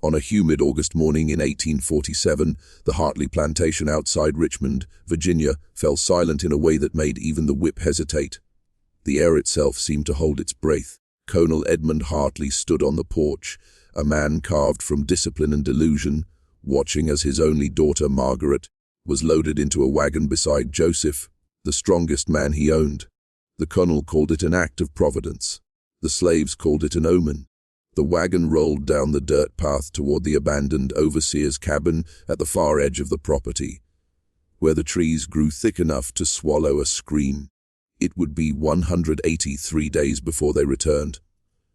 On a humid August morning in 1847, the Hartley Plantation outside Richmond, Virginia, fell silent in a way that made even the whip hesitate. The air itself seemed to hold its breath. Colonel Edmund Hartley stood on the porch, a man carved from discipline and delusion, watching as his only daughter, Margaret, was loaded into a wagon beside Joseph, the strongest man he owned. The colonel called it an act of providence. The slaves called it an omen. The wagon rolled down the dirt path toward the abandoned overseer's cabin at the far edge of the property, where the trees grew thick enough to swallow a scream. It would be 183 days before they returned.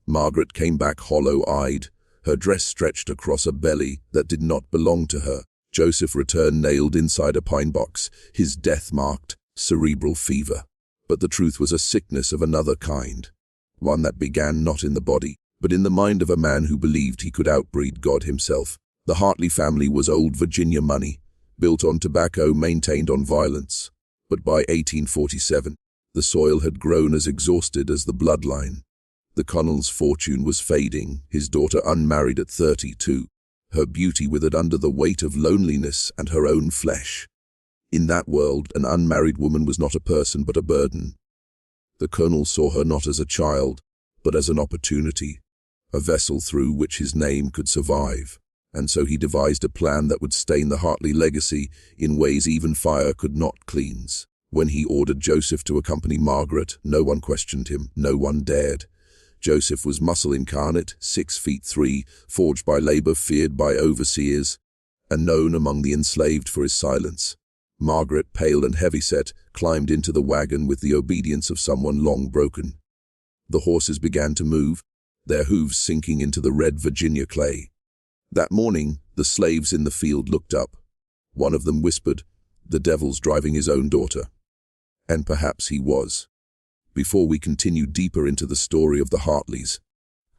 Margaret came back hollow-eyed, her dress stretched across a belly that did not belong to her. Joseph returned nailed inside a pine box, his death marked cerebral fever. But the truth was a sickness of another kind, one that began not in the body, but in the mind of a man who believed he could outbreed God himself. The Hartley family was old Virginia money, built on tobacco, maintained on violence. But by 1847, the soil had grown as exhausted as the bloodline. The colonel's fortune was fading, his daughter unmarried at 32. Her beauty withered under the weight of loneliness and her own flesh. In that world, an unmarried woman was not a person but a burden. The colonel saw her not as a child, but as an opportunity, a vessel through which his name could survive. And so he devised a plan that would stain the Hartley legacy in ways even fire could not cleanse. When he ordered Joseph to accompany Margaret, no one questioned him, no one dared. Joseph was muscle incarnate, 6'3", forged by labor, feared by overseers, and known among the enslaved for his silence. Margaret, pale and heavyset, climbed into the wagon with the obedience of someone long broken. The horses began to move, their hooves sinking into the red Virginia clay. That morning, the slaves in the field looked up. One of them whispered, "The devil's driving his own daughter." And perhaps he was. Before we continue deeper into the story of the Hartleys,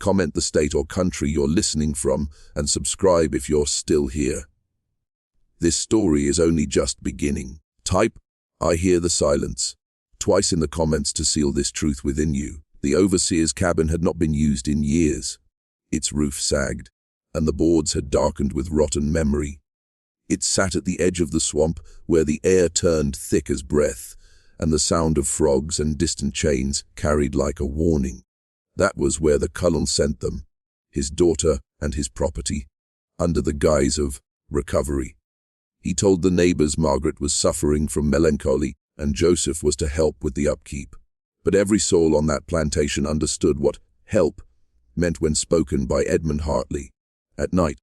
comment the state or country you're listening from and subscribe if you're still here. This story is only just beginning. Type, "I hear the silence," twice in the comments to seal this truth within you. The overseer's cabin had not been used in years. Its roof sagged, and the boards had darkened with rotten memory. It sat at the edge of the swamp where the air turned thick as breath, and the sound of frogs and distant chains carried like a warning. That was where the colonel sent them, his daughter and his property, under the guise of recovery. He told the neighbors Margaret was suffering from melancholy and Joseph was to help with the upkeep. But every soul on that plantation understood what help meant when spoken by Edmund Hartley. At night,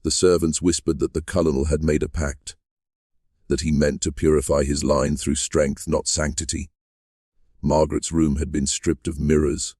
the servants whispered that the colonel had made a pact, that he meant to purify his line through strength, not sanctity. Margaret's room had been stripped of mirrors.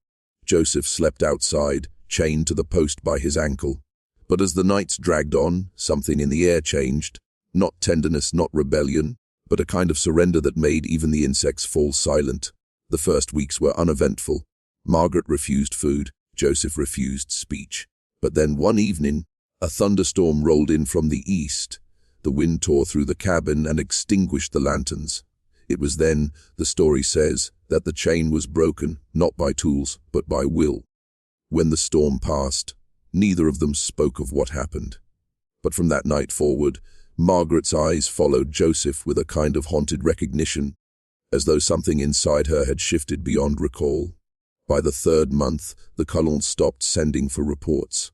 Joseph slept outside, chained to the post by his ankle. But as the nights dragged on, something in the air changed. Not tenderness, not rebellion, but a kind of surrender that made even the insects fall silent. The first weeks were uneventful. Margaret refused food, Joseph refused speech. But then one evening, a thunderstorm rolled in from the east. The wind tore through the cabin and extinguished the lanterns. It was then, the story says, that the chain was broken, not by tools, but by will. When the storm passed, neither of them spoke of what happened. But from that night forward, Margaret's eyes followed Joseph with a kind of haunted recognition, as though something inside her had shifted beyond recall. By the third month, the colonel stopped sending for reports.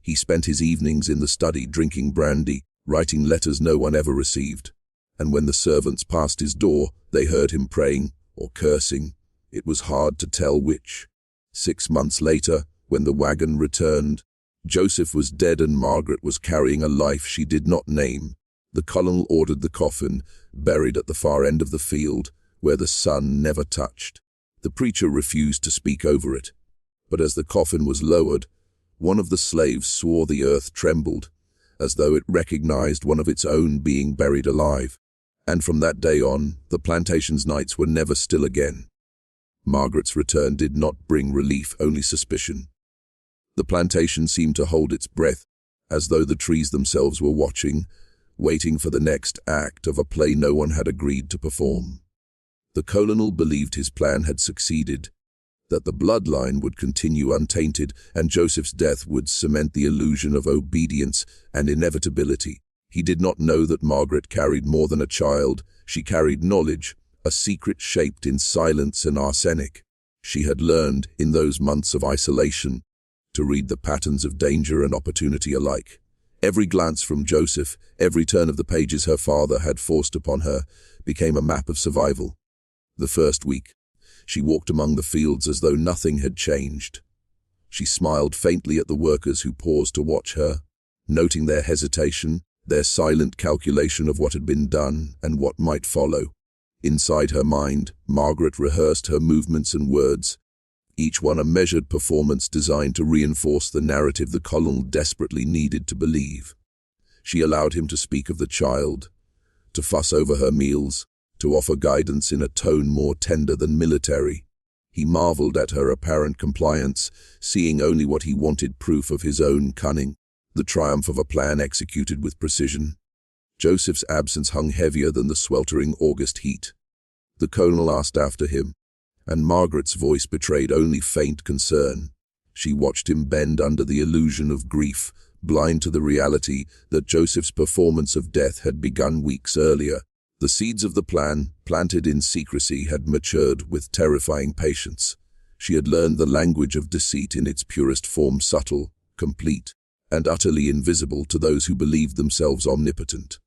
He spent his evenings in the study drinking brandy, writing letters no one ever received. And when the servants passed his door, they heard him praying or cursing. It was hard to tell which. 6 months later, when the wagon returned, Joseph was dead and Margaret was carrying a life she did not name. The colonel ordered the coffin buried at the far end of the field, where the sun never touched. The preacher refused to speak over it, but as the coffin was lowered, one of the slaves swore the earth trembled, as though it recognized one of its own being buried alive. And from that day on, the plantation's nights were never still again. Margaret's return did not bring relief, only suspicion. The plantation seemed to hold its breath, as though the trees themselves were watching, waiting for the next act of a play no one had agreed to perform. The colonel believed his plan had succeeded. that the bloodline would continue untainted, and Joseph's death would cement the illusion of obedience and inevitability. He did not know that Margaret carried more than a child. She carried knowledge, a secret shaped in silence and arsenic. She had learned, in those months of isolation, to read the patterns of danger and opportunity alike. Every glance from Joseph, every turn of the pages her father had forced upon her, became a map of survival. The first week, she walked among the fields as though nothing had changed. She smiled faintly at the workers who paused to watch her, noting their hesitation, their silent calculation of what had been done and what might follow. Inside her mind, Margaret rehearsed her movements and words, each one a measured performance designed to reinforce the narrative the Colonel desperately needed to believe. She allowed him to speak of the child, to fuss over her meals, to offer guidance in a tone more tender than military. He marveled at her apparent compliance, seeing only what he wanted, proof of his own cunning, the triumph of a plan executed with precision. Joseph's absence hung heavier than the sweltering August heat. The Colonel asked after him, and Margaret's voice betrayed only faint concern. She watched him bend under the illusion of grief, blind to the reality that Joseph's performance of death had begun weeks earlier. The seeds of the plan, planted in secrecy, had matured with terrifying patience. She had learned the language of deceit in its purest form, subtle, complete, and utterly invisible to those who believed themselves omnipotent.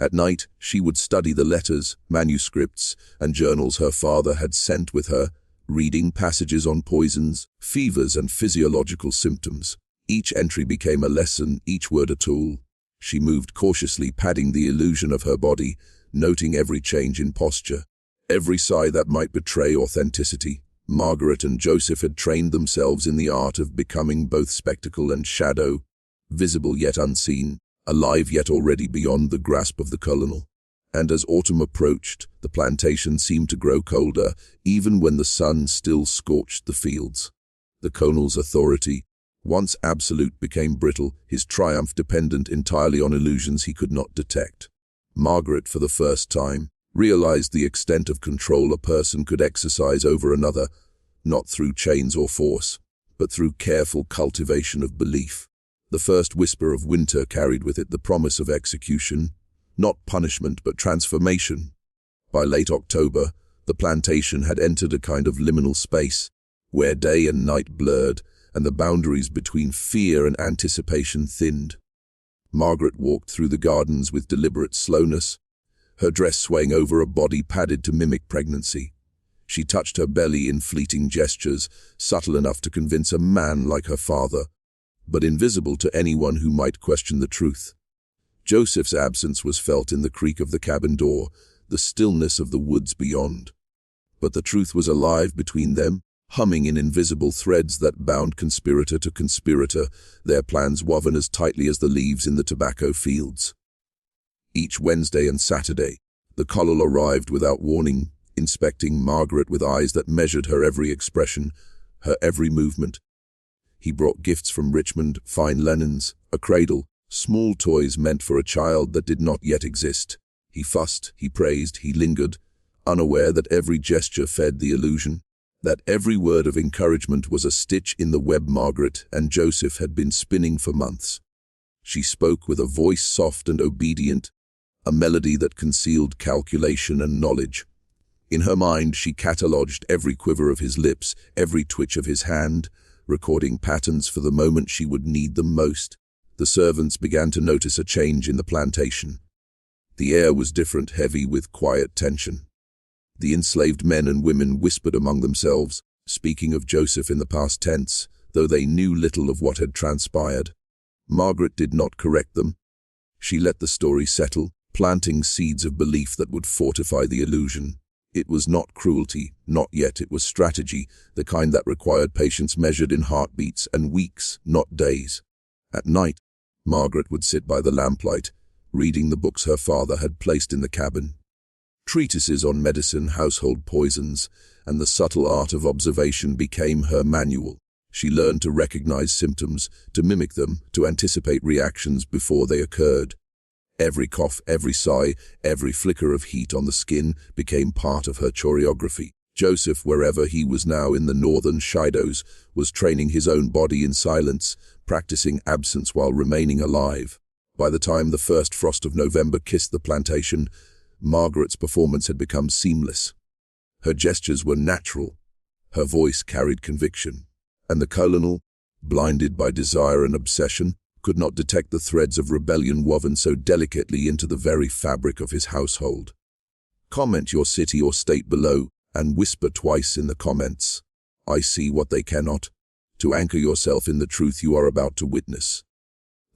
At night, she would study the letters, manuscripts, and journals her father had sent with her, reading passages on poisons, fevers, and physiological symptoms. Each entry became a lesson, each word a tool. She moved cautiously, padding the illusion of her body, noting every change in posture, every sigh that might betray authenticity. Margaret and Joseph had trained themselves in the art of becoming both spectacle and shadow, visible yet unseen, alive yet already beyond the grasp of the Colonel. And as autumn approached, the plantation seemed to grow colder, even when the sun still scorched the fields. The Colonel's authority, once absolute, became brittle, his triumph dependent entirely on illusions he could not detect. Margaret, for the first time, realized the extent of control a person could exercise over another, not through chains or force, but through careful cultivation of belief. The first whisper of winter carried with it the promise of execution, not punishment but transformation. By late October, the plantation had entered a kind of liminal space, where day and night blurred, and the boundaries between fear and anticipation thinned. Margaret walked through the gardens with deliberate slowness, her dress swaying over a body padded to mimic pregnancy. She touched her belly in fleeting gestures, subtle enough to convince a man like her father, but invisible to anyone who might question the truth. Joseph's absence was felt in the creak of the cabin door, the stillness of the woods beyond. But the truth was alive between them, humming in invisible threads that bound conspirator to conspirator, their plans woven as tightly as the leaves in the tobacco fields. Each Wednesday and Saturday, the Colonel arrived without warning, inspecting Margaret with eyes that measured her every expression, her every movement. He brought gifts from Richmond, fine linens, a cradle, small toys meant for a child that did not yet exist. He fussed, he praised, he lingered, unaware that every gesture fed the illusion, that every word of encouragement was a stitch in the web Margaret and Joseph had been spinning for months. She spoke with a voice soft and obedient, a melody that concealed calculation and knowledge. In her mind, she catalogued every quiver of his lips, every twitch of his hand, recording patterns for the moment she would need them most. The servants began to notice a change in the plantation. The air was different, heavy with quiet tension. The enslaved men and women whispered among themselves, speaking of Joseph in the past tense, though they knew little of what had transpired. Margaret did not correct them. She let the story settle, planting seeds of belief that would fortify the illusion. It was not cruelty, not yet. It was strategy, the kind that required patience measured in heartbeats and weeks, not days. At night, Margaret would sit by the lamplight, reading the books her father had placed in the cabin. Treatises on medicine, household poisons, and the subtle art of observation became her manual. She learned to recognize symptoms, to mimic them, to anticipate reactions before they occurred. Every cough, every sigh, every flicker of heat on the skin became part of her choreography. Joseph, wherever he was now in the northern shadows, was training his own body in silence, practicing absence while remaining alive. By the time the first frost of November kissed the plantation, Margaret's performance had become seamless. Her gestures were natural, her voice carried conviction, and the Colonel, blinded by desire and obsession, could not detect the threads of rebellion woven so delicately into the very fabric of his household. Comment your city or state below, and whisper twice in the comments, "I see what they cannot," to anchor yourself in the truth you are about to witness.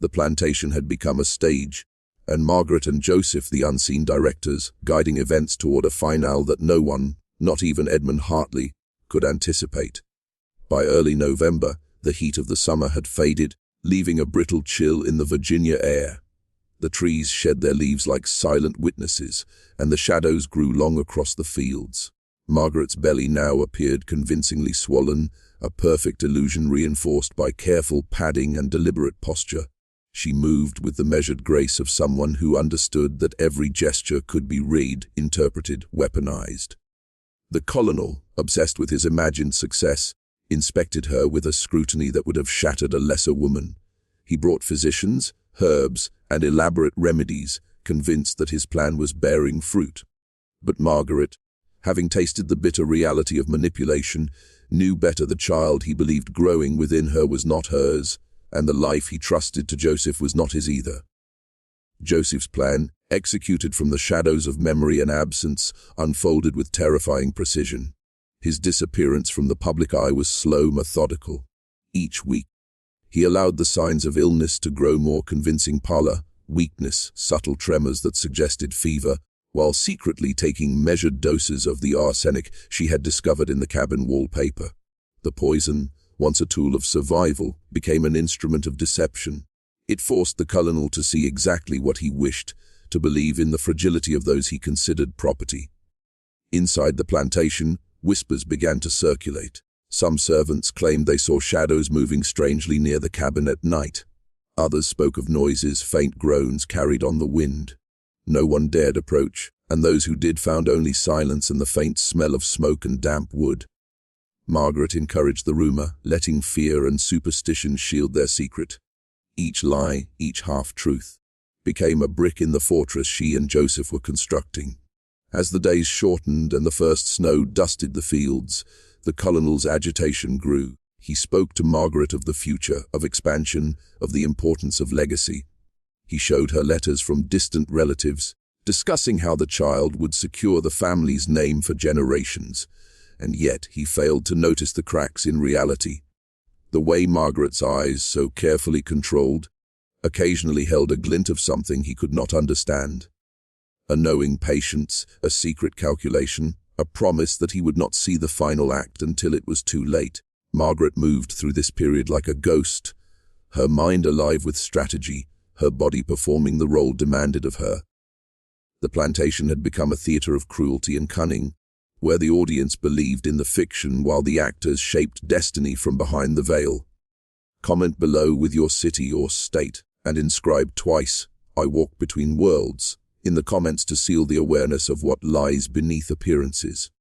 The plantation had become a stage, and Margaret and Joseph, the unseen directors, guiding events toward a finale that no one, not even Edmund Hartley, could anticipate. By early November, the heat of the summer had faded, leaving a brittle chill in the Virginia air. The trees shed their leaves like silent witnesses, and the shadows grew long across the fields. Margaret's belly now appeared convincingly swollen, a perfect illusion reinforced by careful padding and deliberate posture. She moved with the measured grace of someone who understood that every gesture could be read, interpreted, weaponized. The Colonel, obsessed with his imagined success, inspected her with a scrutiny that would have shattered a lesser woman. He brought physicians, herbs, and elaborate remedies, convinced that his plan was bearing fruit. But Margaret, having tasted the bitter reality of manipulation, knew better. The child he believed growing within her was not hers, and the life he trusted to Joseph was not his either. Joseph's plan, executed from the shadows of memory and absence, unfolded with terrifying precision. His disappearance from the public eye was slow, methodical. Each week, he allowed the signs of illness to grow more convincing: pallor, weakness, subtle tremors that suggested fever, while secretly taking measured doses of the arsenic she had discovered in the cabin wallpaper. The poison, once a tool of survival, became an instrument of deception. It forced the Colonel to see exactly what he wished, to believe in the fragility of those he considered property. Inside the plantation, whispers began to circulate. Some servants claimed they saw shadows moving strangely near the cabin at night. Others spoke of noises, faint groans carried on the wind. No one dared approach, and those who did found only silence and the faint smell of smoke and damp wood. Margaret encouraged the rumor, letting fear and superstition shield their secret. Each lie, each half-truth, became a brick in the fortress she and Joseph were constructing. As the days shortened and the first snow dusted the fields, the Colonel's agitation grew. He spoke to Margaret of the future, of expansion, of the importance of legacy. He showed her letters from distant relatives, discussing how the child would secure the family's name for generations. And yet he failed to notice the cracks in reality. The way Margaret's eyes, so carefully controlled, occasionally held a glint of something he could not understand. A knowing patience, a secret calculation, a promise that he would not see the final act until it was too late. Margaret moved through this period like a ghost, her mind alive with strategy, her body performing the role demanded of her. The plantation had become a theater of cruelty and cunning, where the audience believed in the fiction while the actors shaped destiny from behind the veil. Comment below with your city or state, and inscribe twice, "I walk between worlds," in the comments to seal the awareness of what lies beneath appearances.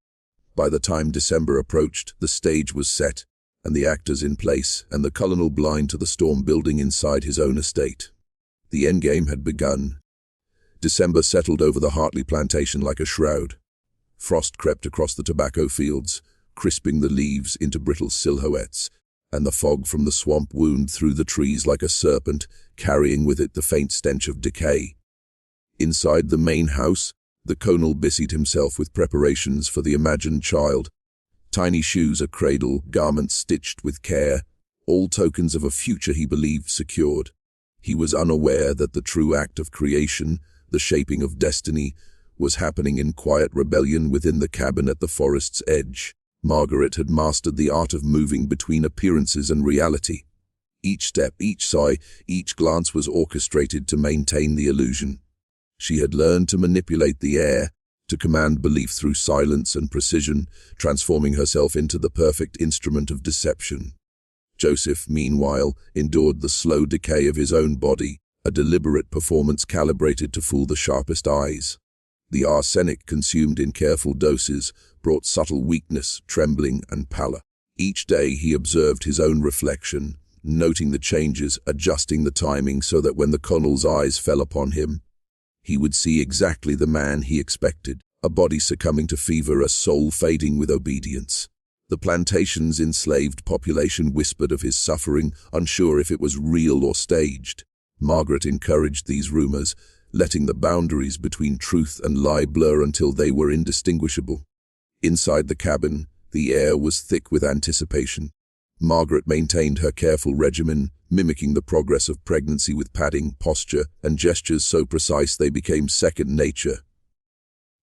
By the time December approached, the stage was set, and the actors in place, and the Colonel blind to the storm building inside his own estate. The endgame had begun. December settled over the Hartley Plantation like a shroud. Frost crept across the tobacco fields, crisping the leaves into brittle silhouettes, and the fog from the swamp wound through the trees like a serpent, carrying with it the faint stench of decay. Inside the main house, the Colonel busied himself with preparations for the imagined child. Tiny shoes, a cradle, garments stitched with care, all tokens of a future he believed secured. He was unaware that the true act of creation, the shaping of destiny, was happening in quiet rebellion within the cabin at the forest's edge. Margaret had mastered the art of moving between appearances and reality. Each step, each sigh, each glance was orchestrated to maintain the illusion. She had learned to manipulate the air, to command belief through silence and precision, transforming herself into the perfect instrument of deception. Joseph, meanwhile, endured the slow decay of his own body, a deliberate performance calibrated to fool the sharpest eyes. The arsenic consumed in careful doses brought subtle weakness, trembling, and pallor. Each day he observed his own reflection, noting the changes, adjusting the timing so that when the Colonel's eyes fell upon him, he would see exactly the man he expected, a body succumbing to fever, a soul fading with obedience. The plantation's enslaved population whispered of his suffering, unsure if it was real or staged. Margaret encouraged these rumors, letting the boundaries between truth and lie blur until they were indistinguishable. Inside the cabin, the air was thick with anticipation. Margaret maintained her careful regimen, mimicking the progress of pregnancy with padding, posture, and gestures so precise they became second nature.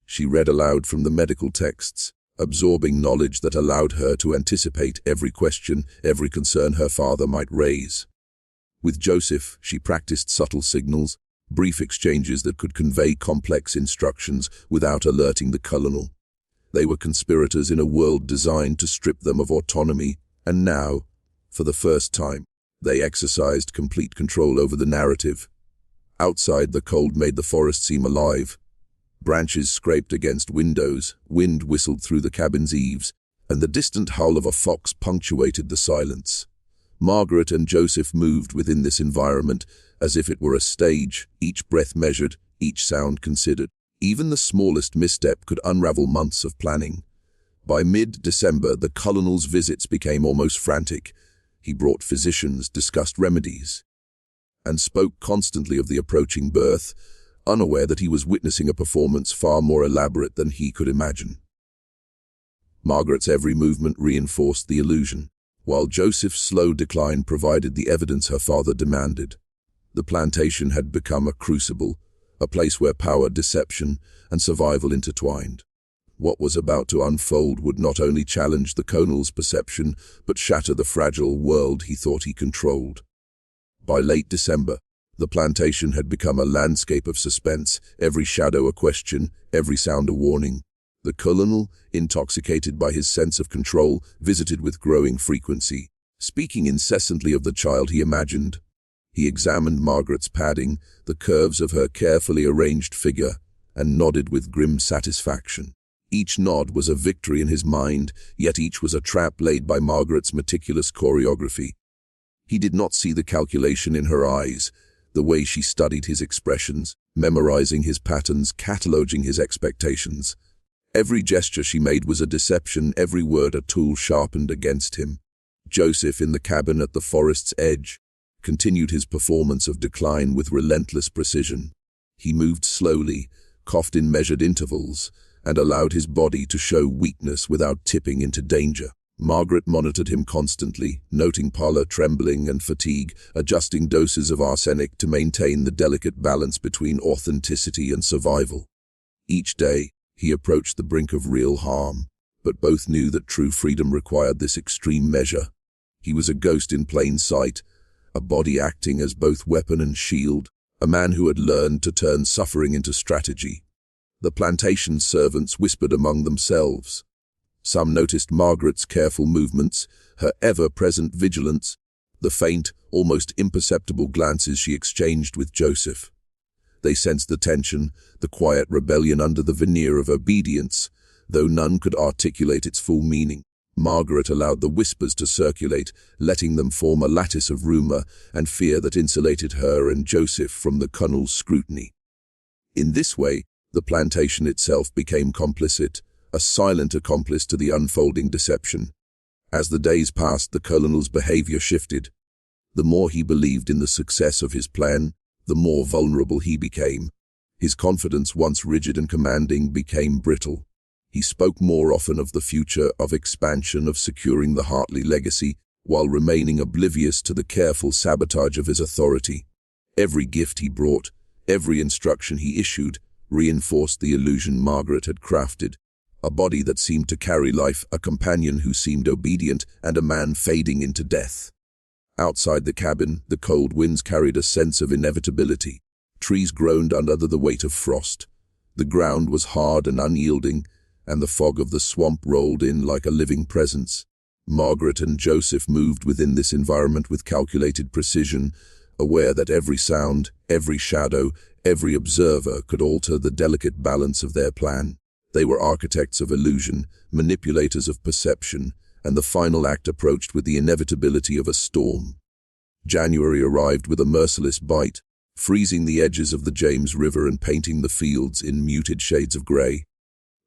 She read aloud from the medical texts, absorbing knowledge that allowed her to anticipate every question, every concern her father might raise. With Joseph, she practiced subtle signals, brief exchanges that could convey complex instructions without alerting the Colonel. They were conspirators in a world designed to strip them of autonomy, and now, for the first time, they exercised complete control over the narrative. Outside, the cold made the forest seem alive. Branches scraped against windows, wind whistled through the cabin's eaves, and the distant howl of a fox punctuated the silence. Margaret and Joseph moved within this environment as if it were a stage, each breath measured, each sound considered. Even the smallest misstep could unravel months of planning. By mid-December, the Colonel's visits became almost frantic. He brought physicians, discussed remedies, and spoke constantly of the approaching birth, unaware that he was witnessing a performance far more elaborate than he could imagine. Margaret's every movement reinforced the illusion, while Joseph's slow decline provided the evidence her father demanded. The plantation had become a crucible, a place where power, deception, and survival intertwined. What was about to unfold would not only challenge the Colonel's perception, but shatter the fragile world he thought he controlled. By late December, the plantation had become a landscape of suspense, every shadow a question, every sound a warning. The Colonel, intoxicated by his sense of control, visited with growing frequency, speaking incessantly of the child he imagined. He examined Margaret's padding, the curves of her carefully arranged figure, and nodded with grim satisfaction. Each nod was a victory in his mind, yet each was a trap laid by Margaret's meticulous choreography. He did not see the calculation in her eyes, the way she studied his expressions, memorizing his patterns, cataloging his expectations. Every gesture she made was a deception, every word a tool sharpened against him. Joseph, in the cabin at the forest's edge, continued his performance of decline with relentless precision. He moved slowly, coughed in measured intervals, and allowed his body to show weakness without tipping into danger. Margaret monitored him constantly, noting pallor, trembling, and fatigue, adjusting doses of arsenic to maintain the delicate balance between authenticity and survival. Each day, he approached the brink of real harm, but both knew that true freedom required this extreme measure. He was a ghost in plain sight, a body acting as both weapon and shield, a man who had learned to turn suffering into strategy. The plantation's servants whispered among themselves. Some noticed Margaret's careful movements, her ever-present vigilance, the faint, almost imperceptible glances she exchanged with Joseph. They sensed the tension, the quiet rebellion under the veneer of obedience, though none could articulate its full meaning. Margaret allowed the whispers to circulate, letting them form a lattice of rumor and fear that insulated her and Joseph from the Colonel's scrutiny. In this way, the plantation itself became complicit, a silent accomplice to the unfolding deception. As the days passed, the Colonel's behavior shifted. The more he believed in the success of his plan, the more vulnerable he became. His confidence, once rigid and commanding, became brittle. He spoke more often of the future, of expansion, of securing the Hartley legacy, while remaining oblivious to the careful sabotage of his authority. Every gift he brought, every instruction he issued, reinforced the illusion Margaret had crafted. A body that seemed to carry life, a companion who seemed obedient, and a man fading into death. Outside the cabin, the cold winds carried a sense of inevitability. Trees groaned under the weight of frost. The ground was hard and unyielding, and the fog of the swamp rolled in like a living presence. Margaret and Joseph moved within this environment with calculated precision, aware that every sound, every shadow, every observer could alter the delicate balance of their plan. They were architects of illusion, manipulators of perception, and the final act approached with the inevitability of a storm. January arrived with a merciless bite, freezing the edges of the James River and painting the fields in muted shades of grey.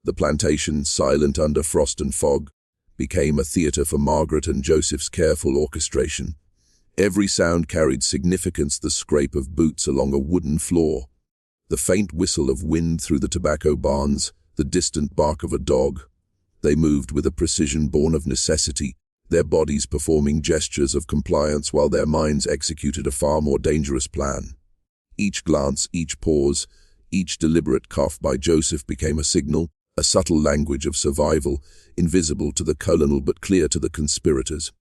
The plantation, silent under frost and fog, became a theatre for Margaret and Joseph's careful orchestration. Every sound carried significance: the scrape of boots along a wooden floor, the faint whistle of wind through the tobacco barns, the distant bark of a dog. They moved with a precision born of necessity, their bodies performing gestures of compliance while their minds executed a far more dangerous plan. Each glance, each pause, each deliberate cough by Joseph became a signal, a subtle language of survival, invisible to the Colonial but clear to the conspirators.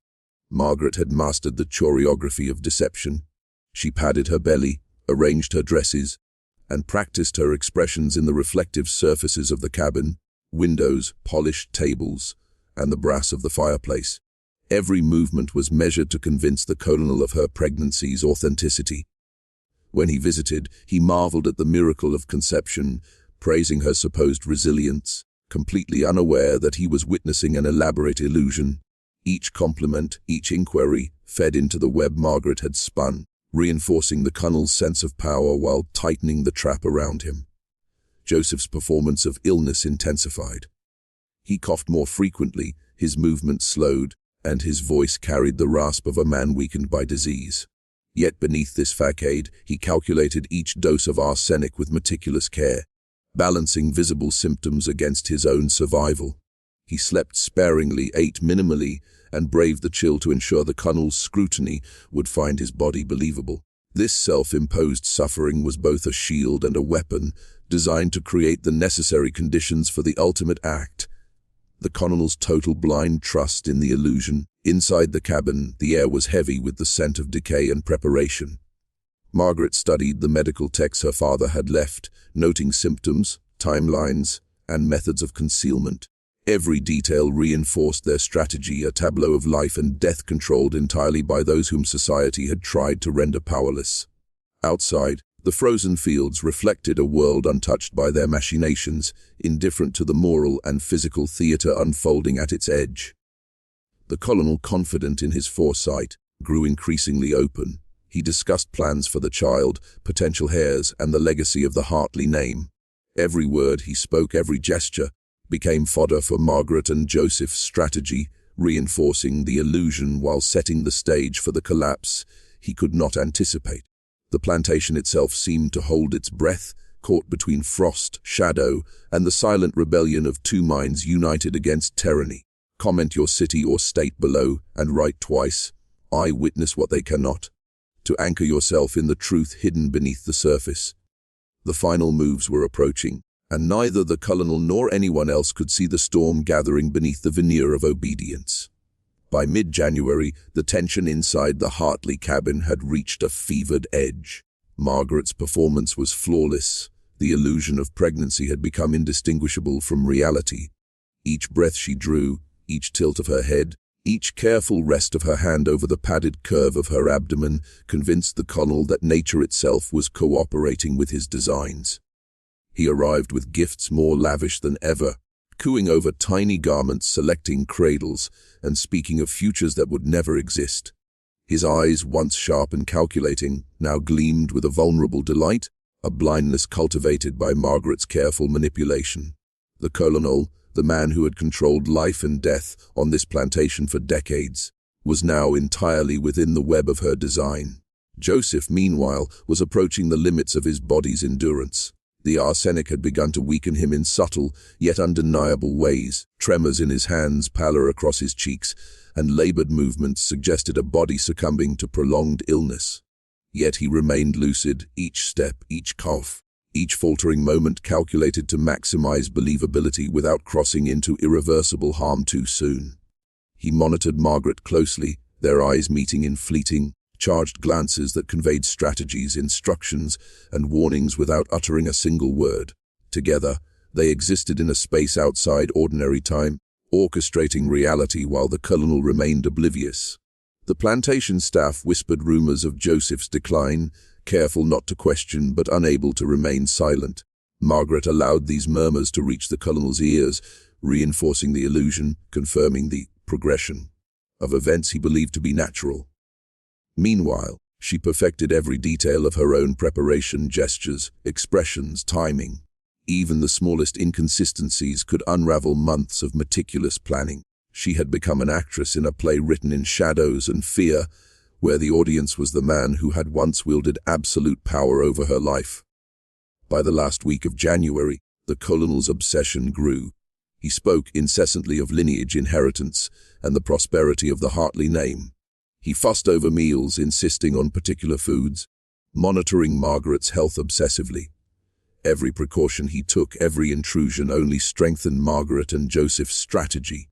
Margaret had mastered the choreography of deception. She padded her belly, arranged her dresses, and practiced her expressions in the reflective surfaces of the cabin, windows, polished tables, and the brass of the fireplace. Every movement was measured to convince the Colonial of her pregnancy's authenticity. When he visited, he marveled at the miracle of conception, praising her supposed resilience, completely unaware that he was witnessing an elaborate illusion. Each compliment, each inquiry, fed into the web Margaret had spun, reinforcing the Colonel's sense of power while tightening the trap around him. Joseph's performance of illness intensified. He coughed more frequently, his movements slowed, and his voice carried the rasp of a man weakened by disease. Yet beneath this facade, he calculated each dose of arsenic with meticulous care, balancing visible symptoms against his own survival. He slept sparingly, ate minimally, and braved the chill to ensure the Colonel's scrutiny would find his body believable. This self-imposed suffering was both a shield and a weapon, designed to create the necessary conditions for the ultimate act. The Colonel's total blind trust in the illusion. Inside the cabin, the air was heavy with the scent of decay and preparation. Margaret studied the medical texts her father had left, noting symptoms, timelines, and methods of concealment. Every detail reinforced their strategy, a tableau of life and death controlled entirely by those whom society had tried to render powerless. Outside, the frozen fields reflected a world untouched by their machinations, indifferent to the moral and physical theatre unfolding at its edge. The Colonel, confident in his foresight, grew increasingly open. He discussed plans for the child, potential heirs, and the legacy of the Hartley name. Every word he spoke, every gesture, became fodder for Margaret and Joseph's strategy, reinforcing the illusion while setting the stage for the collapse he could not anticipate. The plantation itself seemed to hold its breath, caught between frost, shadow, and the silent rebellion of two minds united against tyranny. Comment your city or state below, and write twice. I witness what they cannot. To anchor yourself in the truth hidden beneath the surface. The final moves were approaching, and neither the Colonel nor anyone else could see the storm gathering beneath the veneer of obedience. By mid-January, the tension inside the Hartley cabin had reached a fevered edge. Margaret's performance was flawless. The illusion of pregnancy had become indistinguishable from reality. Each breath she drew, each tilt of her head, each careful rest of her hand over the padded curve of her abdomen convinced the Colonel that nature itself was cooperating with his designs. He arrived with gifts more lavish than ever, cooing over tiny garments, selecting cradles, and speaking of futures that would never exist. His eyes, once sharp and calculating, now gleamed with a vulnerable delight, a blindness cultivated by Margaret's careful manipulation. The Colonel, the man who had controlled life and death on this plantation for decades, was now entirely within the web of her design. Joseph, meanwhile, was approaching the limits of his body's endurance. The arsenic had begun to weaken him in subtle, yet undeniable ways. Tremors in his hands, pallor across his cheeks, and labored movements suggested a body succumbing to prolonged illness. Yet he remained lucid, each step, each cough, each faltering moment calculated to maximize believability without crossing into irreversible harm too soon. He monitored Margaret closely, their eyes meeting in fleeting, charged glances that conveyed strategies, instructions, and warnings without uttering a single word. Together, they existed in a space outside ordinary time, orchestrating reality while the Colonel remained oblivious. The plantation staff whispered rumors of Joseph's decline, careful not to question but unable to remain silent. Margaret allowed these murmurs to reach the Colonel's ears, reinforcing the illusion, confirming the progression of events he believed to be natural. Meanwhile, she perfected every detail of her own preparation, gestures, expressions, timing. Even the smallest inconsistencies could unravel months of meticulous planning. She had become an actress in a play written in shadows and fear, where the audience was the man who had once wielded absolute power over her life. By the last week of January, the Colonel's obsession grew. He spoke incessantly of lineage, inheritance, and the prosperity of the Hartley name. He fussed over meals, insisting on particular foods, monitoring Margaret's health obsessively. Every precaution he took, every intrusion only strengthened Margaret and Joseph's strategy.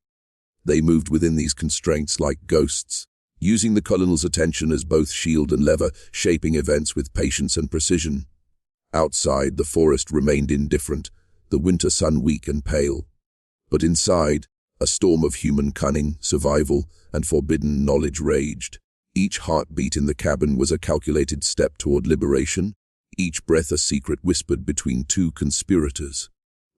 They moved within these constraints like ghosts, using the Colonel's attention as both shield and lever, shaping events with patience and precision. Outside, the forest remained indifferent, the winter sun weak and pale. But inside, a storm of human cunning, survival, and forbidden knowledge raged. Each heartbeat in the cabin was a calculated step toward liberation, each breath a secret whispered between two conspirators.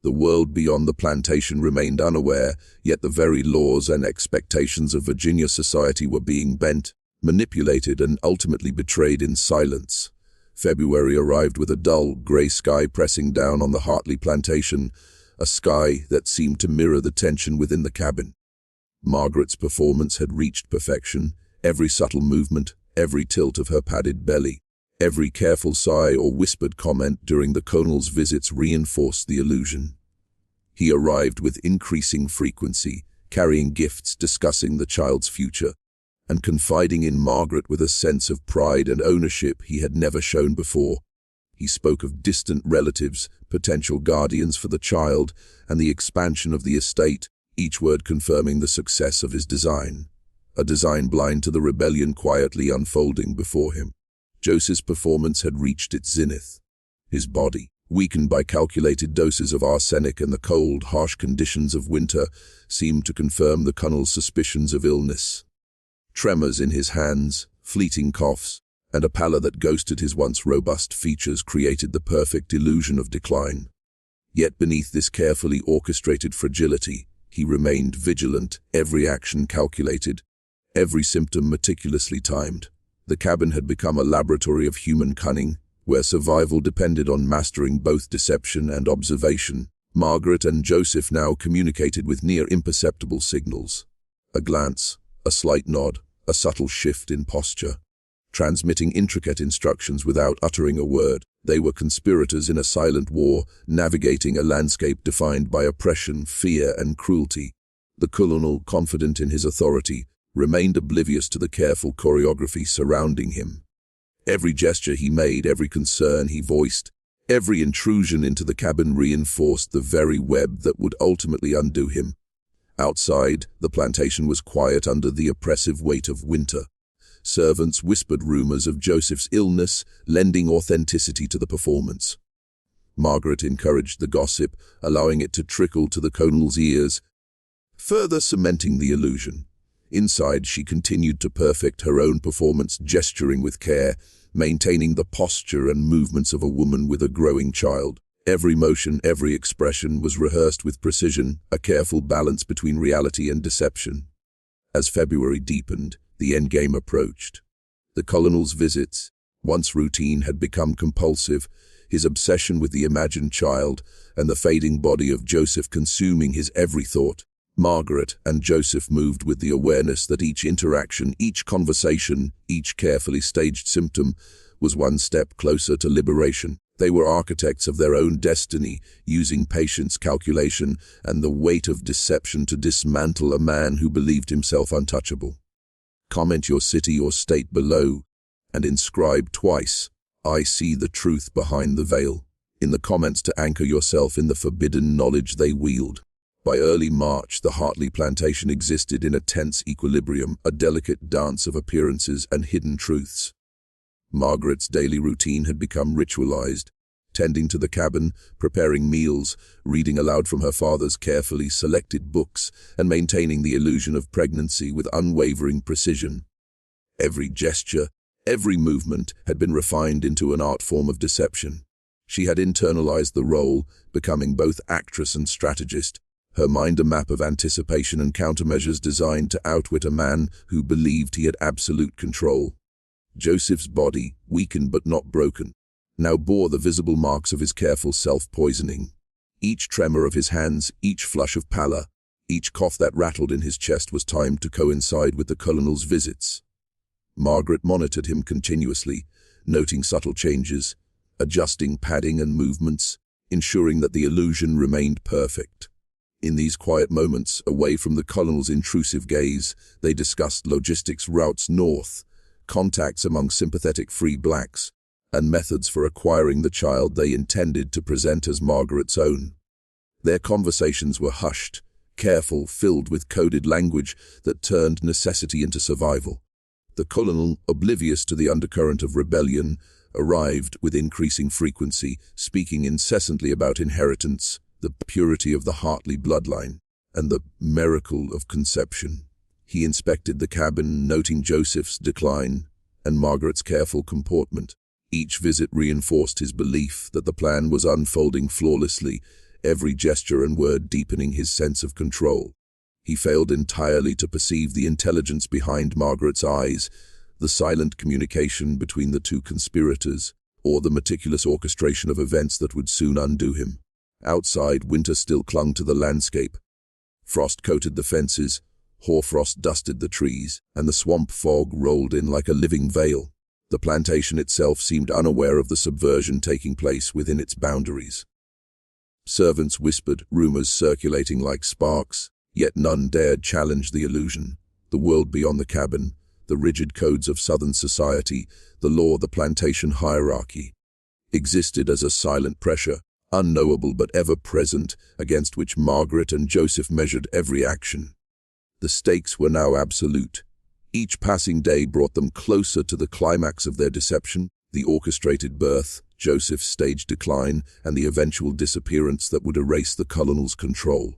The world beyond the plantation remained unaware, yet the very laws and expectations of Virginia society were being bent, manipulated, and ultimately betrayed in silence. February arrived with a dull, grey sky pressing down on the Hartley Plantation, a sky that seemed to mirror the tension within the cabin. Margaret's performance had reached perfection, every subtle movement, every tilt of her padded belly, every careful sigh or whispered comment during the Colonel's visits reinforced the illusion. He arrived with increasing frequency, carrying gifts, discussing the child's future, and confiding in Margaret with a sense of pride and ownership he had never shown before. He spoke of distant relatives, potential guardians for the child, and the expansion of the estate, each word confirming the success of his design. A design blind to the rebellion quietly unfolding before him. Joseph's performance had reached its zenith. His body, weakened by calculated doses of arsenic and the cold, harsh conditions of winter, seemed to confirm the Colonel's suspicions of illness. Tremors in his hands, fleeting coughs, and a pallor that ghosted his once robust features created the perfect illusion of decline. Yet beneath this carefully orchestrated fragility, he remained vigilant, every action calculated, every symptom meticulously timed. The cabin had become a laboratory of human cunning, where survival depended on mastering both deception and observation. Margaret and Joseph now communicated with near imperceptible signals. A glance, a slight nod, a subtle shift in posture. Transmitting intricate instructions without uttering a word, they were conspirators in a silent war, navigating a landscape defined by oppression, fear, and cruelty. The Colonel, confident in his authority, remained oblivious to the careful choreography surrounding him. Every gesture he made, every concern he voiced, every intrusion into the cabin reinforced the very web that would ultimately undo him. Outside, the plantation was quiet under the oppressive weight of winter. Servants whispered rumors of Joseph's illness, lending authenticity to the performance. Margaret encouraged the gossip, allowing it to trickle to the Colonel's ears, further cementing the illusion. Inside, she continued to perfect her own performance, gesturing with care, maintaining the posture and movements of a woman with a growing child. Every motion, every expression was rehearsed with precision, a careful balance between reality and deception. As February deepened, the endgame approached. The Colonel's visits, once routine, had become compulsive, his obsession with the imagined child and the fading body of Joseph consuming his every thought. Margaret and Joseph moved with the awareness that each interaction, each conversation, each carefully staged symptom was one step closer to liberation. They were architects of their own destiny, using patience, calculation, and the weight of deception to dismantle a man who believed himself untouchable. Comment your city or state below, and inscribe twice, "I see the truth behind the veil," in the comments to anchor yourself in the forbidden knowledge they wield. By early March, the Hartley Plantation existed in a tense equilibrium, a delicate dance of appearances and hidden truths. Margaret's daily routine had become ritualized, tending to the cabin, preparing meals, reading aloud from her father's carefully selected books, and maintaining the illusion of pregnancy with unwavering precision. Every gesture, every movement had been refined into an art form of deception. She had internalized the role, becoming both actress and strategist, her mind a map of anticipation and countermeasures designed to outwit a man who believed he had absolute control. Joseph's body, weakened but not broken, now bore the visible marks of his careful self-poisoning. Each tremor of his hands, each flush of pallor, each cough that rattled in his chest was timed to coincide with the Colonel's visits. Margaret monitored him continuously, noting subtle changes, adjusting padding and movements, ensuring that the illusion remained perfect. In these quiet moments, away from the Colonel's intrusive gaze, they discussed logistics routes north, contacts among sympathetic free blacks, and methods for acquiring the child they intended to present as Margaret's own. Their conversations were hushed, careful, filled with coded language that turned necessity into survival. The Colonel, oblivious to the undercurrent of rebellion, arrived with increasing frequency, speaking incessantly about inheritance, the purity of the Hartley bloodline, and the miracle of conception. He inspected the cabin, noting Joseph's decline and Margaret's careful comportment. Each visit reinforced his belief that the plan was unfolding flawlessly, every gesture and word deepening his sense of control. He failed entirely to perceive the intelligence behind Margaret's eyes, the silent communication between the two conspirators, or the meticulous orchestration of events that would soon undo him. Outside, winter still clung to the landscape. Frost coated the fences, hoarfrost dusted the trees, and the swamp fog rolled in like a living veil. The plantation itself seemed unaware of the subversion taking place within its boundaries. Servants whispered, rumors circulating like sparks, yet none dared challenge the illusion. The world beyond the cabin, the rigid codes of Southern society, the law, the plantation hierarchy, existed as a silent pressure, unknowable but ever present, against which Margaret and Joseph measured every action. The stakes were now absolute. Each passing day brought them closer to the climax of their deception, the orchestrated birth, Joseph's staged decline, and the eventual disappearance that would erase the Colonel's control.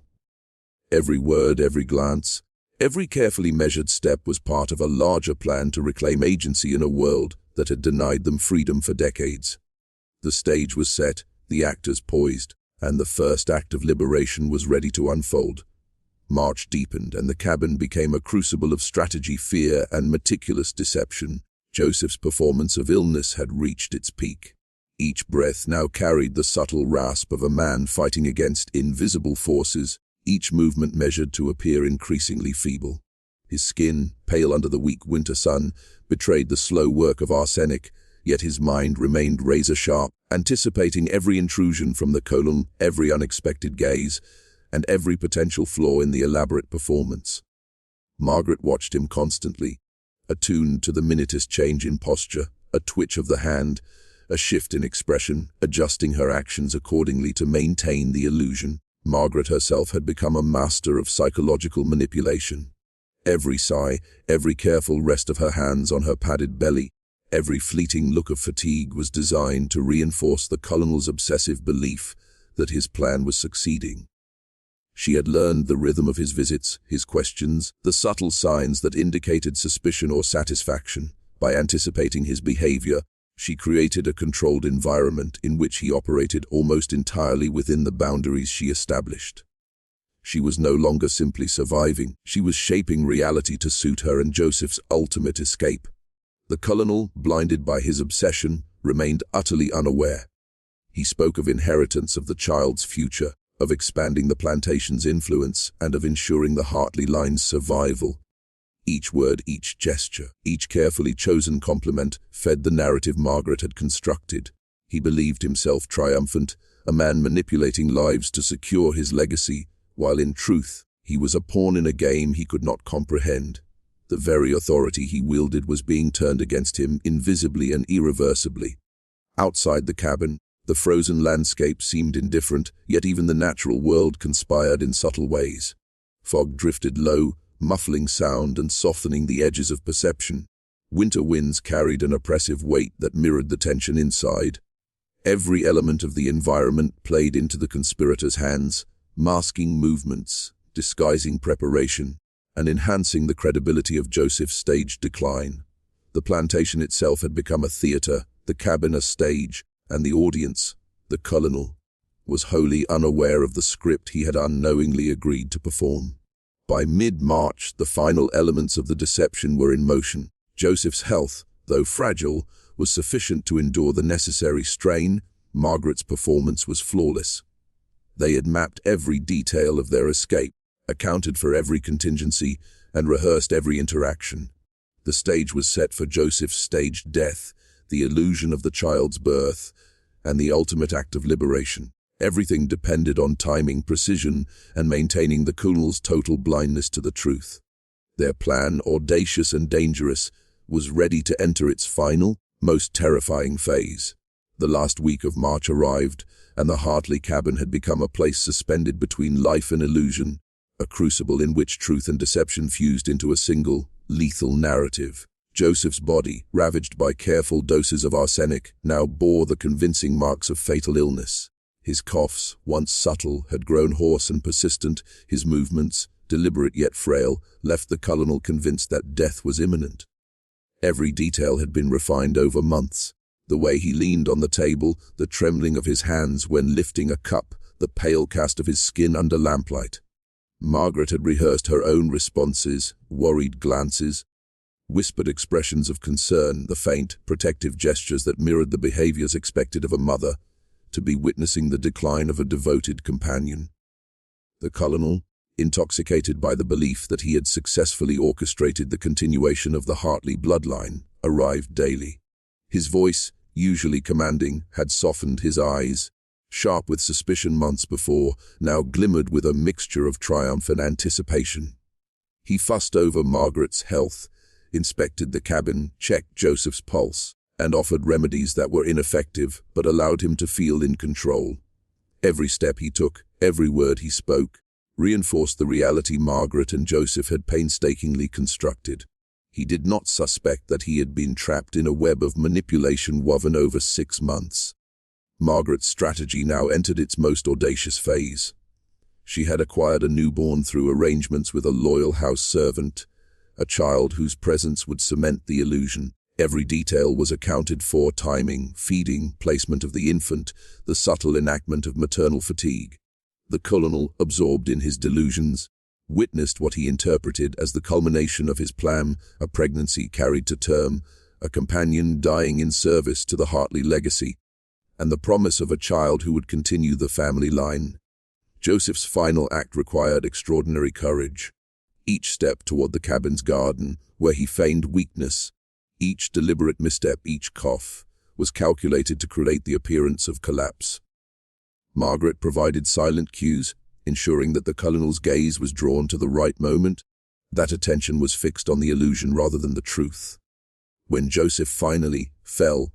Every word, every glance, every carefully measured step was part of a larger plan to reclaim agency in a world that had denied them freedom for decades. The stage was set, the actors poised, and the first act of liberation was ready to unfold. March deepened, and the cabin became a crucible of strategy, fear, and meticulous deception. Joseph's performance of illness had reached its peak. Each breath now carried the subtle rasp of a man fighting against invisible forces, each movement measured to appear increasingly feeble. His skin, pale under the weak winter sun, betrayed the slow work of arsenic, yet his mind remained razor-sharp, anticipating every intrusion from the Colonel, every unexpected gaze, and every potential flaw in the elaborate performance. Margaret watched him constantly, attuned to the minutest change in posture, a twitch of the hand, a shift in expression, adjusting her actions accordingly to maintain the illusion. Margaret herself had become a master of psychological manipulation. Every sigh, every careful rest of her hands on her padded belly, every fleeting look of fatigue was designed to reinforce the Colonel's obsessive belief that his plan was succeeding. She had learned the rhythm of his visits, his questions, the subtle signs that indicated suspicion or satisfaction. By anticipating his behavior, she created a controlled environment in which he operated almost entirely within the boundaries she established. She was no longer simply surviving, she was shaping reality to suit her and Joseph's ultimate escape. The Colonel, blinded by his obsession, remained utterly unaware. He spoke of inheritance, of the child's future, of expanding the plantation's influence, and of ensuring the Hartley line's survival. Each word, each gesture, each carefully chosen compliment fed the narrative Margaret had constructed. He believed himself triumphant, a man manipulating lives to secure his legacy, while in truth, he was a pawn in a game he could not comprehend. The very authority he wielded was being turned against him invisibly and irreversibly. Outside the cabin, the frozen landscape seemed indifferent, yet even the natural world conspired in subtle ways. Fog drifted low, muffling sound and softening the edges of perception. Winter winds carried an oppressive weight that mirrored the tension inside. Every element of the environment played into the conspirators' hands, masking movements, disguising preparation, and enhancing the credibility of Joseph's staged decline. The plantation itself had become a theatre, the cabin a stage, and the audience, the Colonial, was wholly unaware of the script he had unknowingly agreed to perform. By mid-March, the final elements of the deception were in motion. Joseph's health, though fragile, was sufficient to endure the necessary strain. Margaret's performance was flawless. They had mapped every detail of their escape, accounted for every contingency, and rehearsed every interaction. The stage was set for Joseph's staged death, the illusion of the child's birth, and the ultimate act of liberation. Everything depended on timing, precision, and maintaining the Colonial's total blindness to the truth. Their plan, audacious and dangerous, was ready to enter its final, most terrifying phase. The last week of March arrived, and the Hartley cabin had become a place suspended between life and illusion, a crucible in which truth and deception fused into a single, lethal narrative. Joseph's body, ravaged by careful doses of arsenic, now bore the convincing marks of fatal illness. His coughs, once subtle, had grown hoarse and persistent. His movements, deliberate yet frail, left the Colonial convinced that death was imminent. Every detail had been refined over months. The way he leaned on the table, the trembling of his hands when lifting a cup, the pale cast of his skin under lamplight. Margaret had rehearsed her own responses, worried glances, whispered expressions of concern, the faint, protective gestures that mirrored the behaviors expected of a mother, to be witnessing the decline of a devoted companion. The Colonial, intoxicated by the belief that he had successfully orchestrated the continuation of the Hartley bloodline, arrived daily. His voice, usually commanding, had softened. His eyes, sharp with suspicion months before, now glimmered with a mixture of triumph and anticipation. He fussed over Margaret's health, inspected the cabin, checked Joseph's pulse, and offered remedies that were ineffective but allowed him to feel in control. Every step he took, every word he spoke, reinforced the reality Margaret and Joseph had painstakingly constructed. He did not suspect that he had been trapped in a web of manipulation woven over 6 months. Margaret's strategy now entered its most audacious phase. She had acquired a newborn through arrangements with a loyal house servant, a child whose presence would cement the illusion. Every detail was accounted for: timing, feeding, placement of the infant, the subtle enactment of maternal fatigue. The Colonial, absorbed in his delusions, witnessed what he interpreted as the culmination of his plan, a pregnancy carried to term, a companion dying in service to the Hartley legacy, and the promise of a child who would continue the family line. Joseph's final act required extraordinary courage. Each step toward the cabin's garden, where he feigned weakness, each deliberate misstep, each cough, was calculated to create the appearance of collapse. Margaret provided silent cues, ensuring that the Colonial's gaze was drawn to the right moment, that attention was fixed on the illusion rather than the truth. When Joseph finally fell,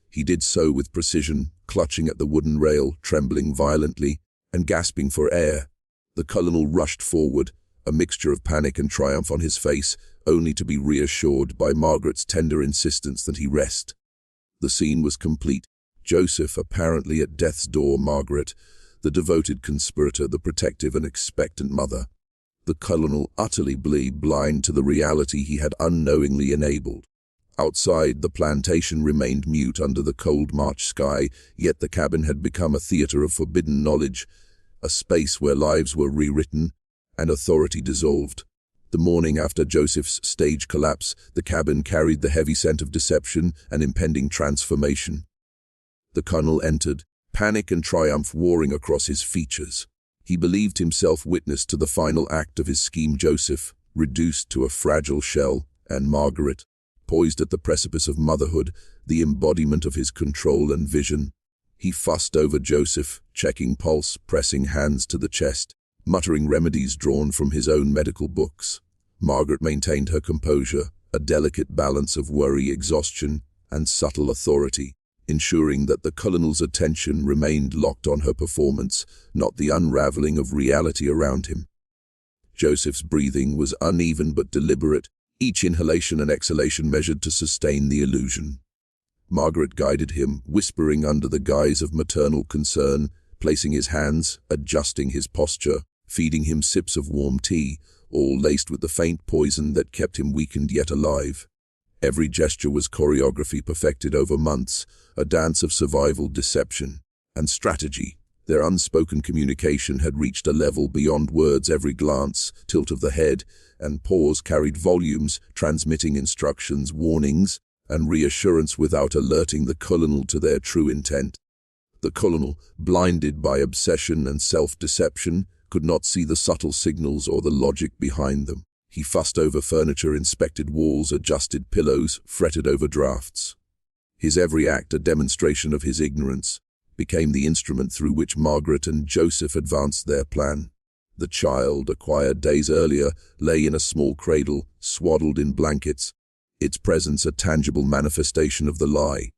he did so with precision, clutching at the wooden rail, trembling violently, and gasping for air. The Colonial rushed forward, a mixture of panic and triumph on his face, only to be reassured by Margaret's tender insistence that he rest. The scene was complete. Joseph apparently at death's door, Margaret, the devoted conspirator, the protective and expectant mother. The Colonial utterly blind to the reality he had unknowingly enabled. Outside, the plantation remained mute under the cold March sky, yet the cabin had become a theatre of forbidden knowledge, a space where lives were rewritten and authority dissolved. The morning after Joseph's stage collapse, the cabin carried the heavy scent of deception and impending transformation. The Colonel entered, panic and triumph warring across his features. He believed himself witness to the final act of his scheme. Joseph, reduced to a fragile shell, and Margaret, poised at the precipice of motherhood, the embodiment of his control and vision. He fussed over Joseph, checking pulse, pressing hands to the chest, muttering remedies drawn from his own medical books. Margaret maintained her composure, a delicate balance of worry, exhaustion, and subtle authority, ensuring that the Colonial's attention remained locked on her performance, not the unraveling of reality around him. Joseph's breathing was uneven but deliberate, each inhalation and exhalation measured to sustain the illusion. Margaret guided him, whispering under the guise of maternal concern, placing his hands, adjusting his posture, feeding him sips of warm tea, all laced with the faint poison that kept him weakened yet alive. Every gesture was choreography perfected over months, a dance of survival, deception, and strategy. Their unspoken communication had reached a level beyond words. Every glance, tilt of the head, and pause carried volumes, transmitting instructions, warnings, and reassurance without alerting the Colonial to their true intent. The Colonial, blinded by obsession and self-deception, could not see the subtle signals or the logic behind them. He fussed over furniture, inspected walls, adjusted pillows, fretted over drafts. His every act, a demonstration of his ignorance, became the instrument through which Margaret and Joseph advanced their plan. The child, acquired days earlier, lay in a small cradle, swaddled in blankets, its presence a tangible manifestation of the lie.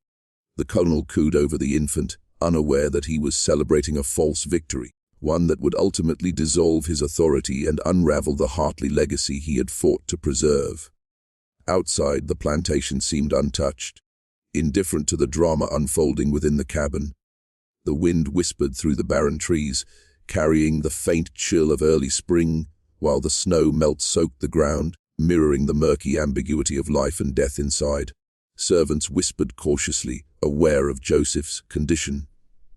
The Colonel cooed over the infant, unaware that he was celebrating a false victory, one that would ultimately dissolve his authority and unravel the Hartley legacy he had fought to preserve. Outside, the plantation seemed untouched, indifferent to the drama unfolding within the cabin. The wind whispered through the barren trees, carrying the faint chill of early spring, while the snow melt-soaked the ground, mirroring the murky ambiguity of life and death inside. Servants whispered cautiously, aware of Joseph's condition,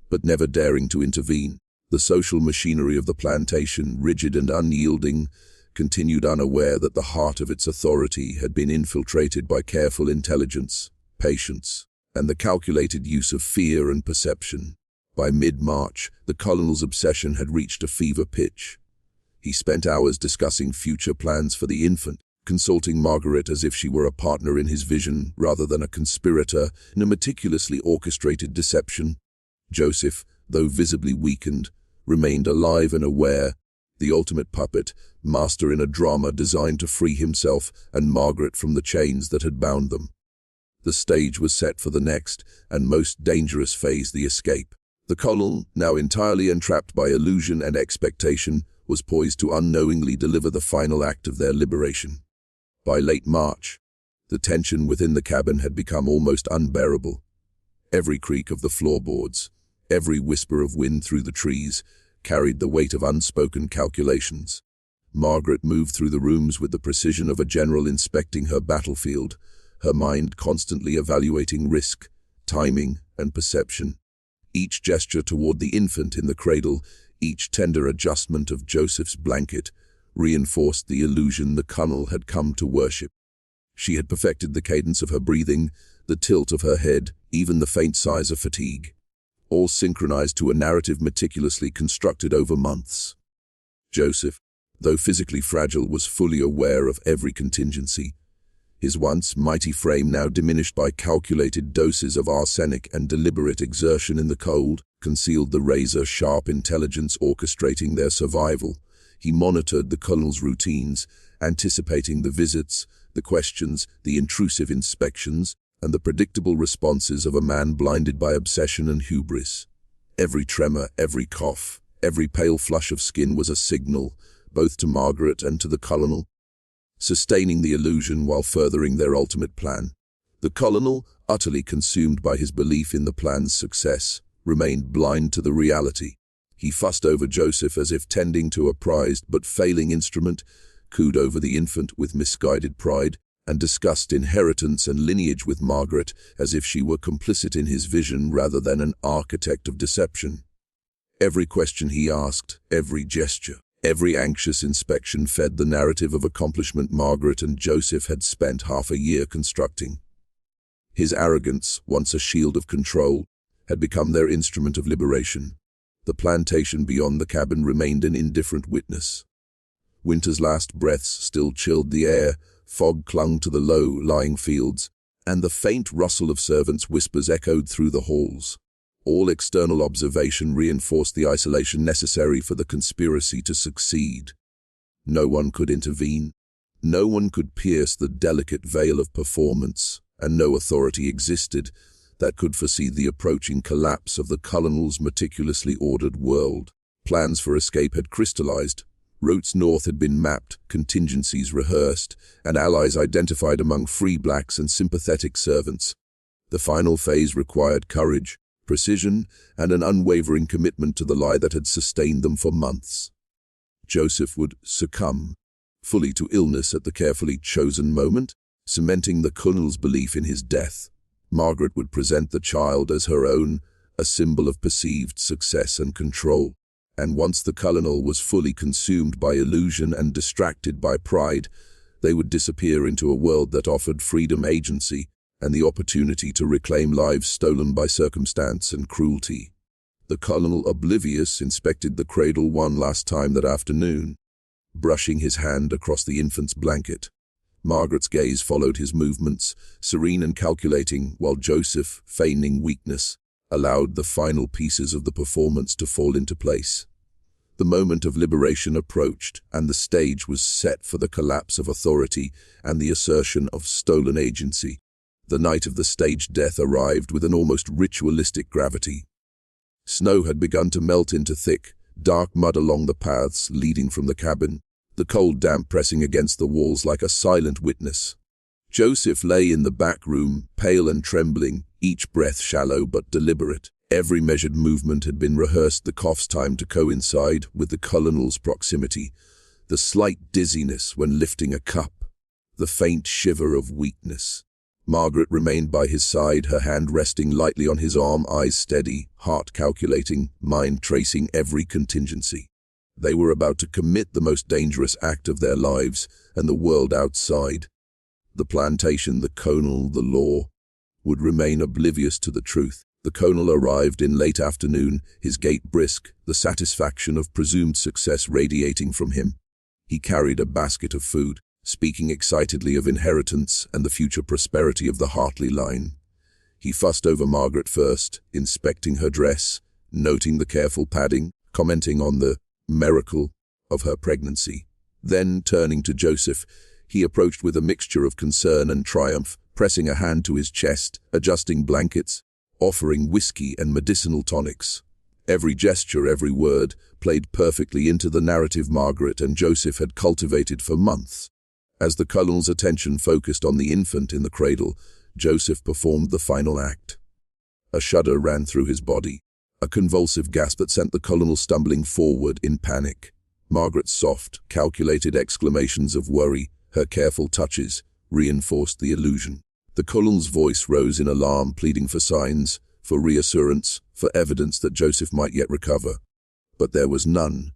but never daring to intervene. The social machinery of the plantation, rigid and unyielding, continued unaware that the heart of its authority had been infiltrated by careful intelligence, patience, and the calculated use of fear and perception. By mid-March, the Colonel's obsession had reached a fever pitch. He spent hours discussing future plans for the infant, consulting Margaret as if she were a partner in his vision rather than a conspirator in a meticulously orchestrated deception. Joseph, though visibly weakened, remained alive and aware, the ultimate puppet, master in a drama designed to free himself and Margaret from the chains that had bound them. The stage was set for the next and most dangerous phase, the escape. The Colonel, now entirely entrapped by illusion and expectation, was poised to unknowingly deliver the final act of their liberation. By late March, the tension within the cabin had become almost unbearable. Every creak of the floorboards, every whisper of wind through the trees, carried the weight of unspoken calculations. Margaret moved through the rooms with the precision of a general inspecting her battlefield, her mind constantly evaluating risk, timing, and perception. Each gesture toward the infant in the cradle, each tender adjustment of Joseph's blanket, reinforced the illusion the Colonel had come to worship. She had perfected the cadence of her breathing, the tilt of her head, even the faint sighs of fatigue, all synchronized to a narrative meticulously constructed over months. Joseph, though physically fragile, was fully aware of every contingency. His once mighty frame now diminished by calculated doses of arsenic and deliberate exertion in the cold, concealed the razor-sharp intelligence orchestrating their survival. He monitored the Colonel's routines, anticipating the visits, the questions, the intrusive inspections, and the predictable responses of a man blinded by obsession and hubris. Every tremor, every cough, every pale flush of skin was a signal, both to Margaret and to the Colonel, sustaining the illusion while furthering their ultimate plan. The Colonel, utterly consumed by his belief in the plan's success, remained blind to the reality. He fussed over Joseph as if tending to a prized but failing instrument, cooed over the infant with misguided pride, and discussed inheritance and lineage with Margaret as if she were complicit in his vision rather than an architect of deception. Every question he asked, every gesture, every anxious inspection fed the narrative of accomplishment Margaret and Joseph had spent half a year constructing. His arrogance, once a shield of control, had become their instrument of liberation. The plantation beyond the cabin remained an indifferent witness. Winter's last breaths still chilled the air, fog clung to the low-lying fields, and the faint rustle of servants' whispers echoed through the halls. All external observation reinforced the isolation necessary for the conspiracy to succeed. No one could intervene. No one could pierce the delicate veil of performance, and no authority existed that could foresee the approaching collapse of the Colonial's meticulously ordered world. Plans for escape had crystallized. Routes north had been mapped, contingencies rehearsed, and allies identified among free blacks and sympathetic servants. The final phase required courage, precision, and an unwavering commitment to the lie that had sustained them for months. Joseph would succumb fully to illness at the carefully chosen moment, cementing the Colonel's belief in his death. Margaret would present the child as her own, a symbol of perceived success and control. And once the Colonel was fully consumed by illusion and distracted by pride, they would disappear into a world that offered freedom, agency, and the opportunity to reclaim lives stolen by circumstance and cruelty. The Colonel, oblivious, inspected the cradle one last time that afternoon, brushing his hand across the infant's blanket. Margaret's gaze followed his movements, serene and calculating, while Joseph, feigning weakness, allowed the final pieces of the performance to fall into place. The moment of liberation approached, and the stage was set for the collapse of authority and the assertion of stolen agency. The night of the staged death arrived with an almost ritualistic gravity. Snow had begun to melt into thick, dark mud along the paths leading from the cabin, the cold damp pressing against the walls like a silent witness. Joseph lay in the back room, pale and trembling, each breath shallow but deliberate. Every measured movement had been rehearsed, the cough's time to coincide with the Colonel's proximity, the slight dizziness when lifting a cup, the faint shiver of weakness. Margaret remained by his side, her hand resting lightly on his arm, eyes steady, heart calculating, mind tracing every contingency. They were about to commit the most dangerous act of their lives, and the world outside, the plantation, the Colonel, the law, would remain oblivious to the truth. The Colonel arrived in late afternoon, his gait brisk, the satisfaction of presumed success radiating from him. He carried a basket of food, speaking excitedly of inheritance and the future prosperity of the Hartley line. He fussed over Margaret first, inspecting her dress, noting the careful padding, commenting on the miracle of her pregnancy. Then, turning to Joseph, he approached with a mixture of concern and triumph, pressing a hand to his chest, adjusting blankets, offering whiskey and medicinal tonics. Every gesture, every word, played perfectly into the narrative Margaret and Joseph had cultivated for months. As the Colonel's attention focused on the infant in the cradle, Joseph performed the final act. A shudder ran through his body, a convulsive gasp that sent the Colonel stumbling forward in panic. Margaret's soft, calculated exclamations of worry, her careful touches, reinforced the illusion. The Colonel's voice rose in alarm, pleading for signs, for reassurance, for evidence that Joseph might yet recover. But there was none.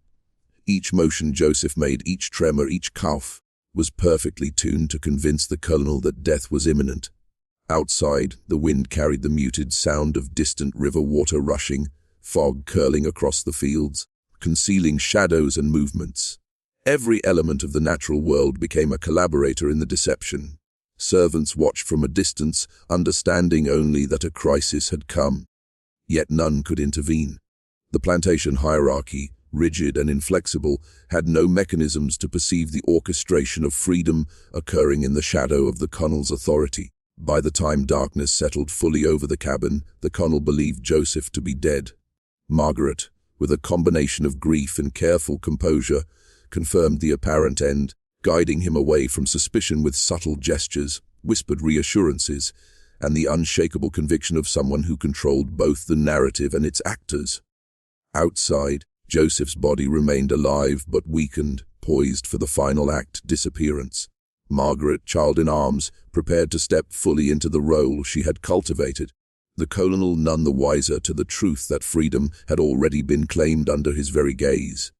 Each motion Joseph made, each tremor, each cough, was perfectly tuned to convince the Colonel that death was imminent. Outside, the wind carried the muted sound of distant river water rushing, fog curling across the fields, concealing shadows and movements. Every element of the natural world became a collaborator in the deception. Servants watched from a distance, understanding only that a crisis had come. Yet none could intervene. The plantation hierarchy, rigid and inflexible, had no mechanisms to perceive the orchestration of freedom occurring in the shadow of the Colonel's authority. By the time darkness settled fully over the cabin, the Colonel believed Joseph to be dead. Margaret, with a combination of grief and careful composure, confirmed the apparent end, guiding him away from suspicion with subtle gestures, whispered reassurances, and the unshakable conviction of someone who controlled both the narrative and its actors. Outside, Joseph's body remained alive but weakened, poised for the final act, disappearance. Margaret, child in arms, prepared to step fully into the role she had cultivated. The Colonel none the wiser to the truth that freedom had already been claimed under his very gaze.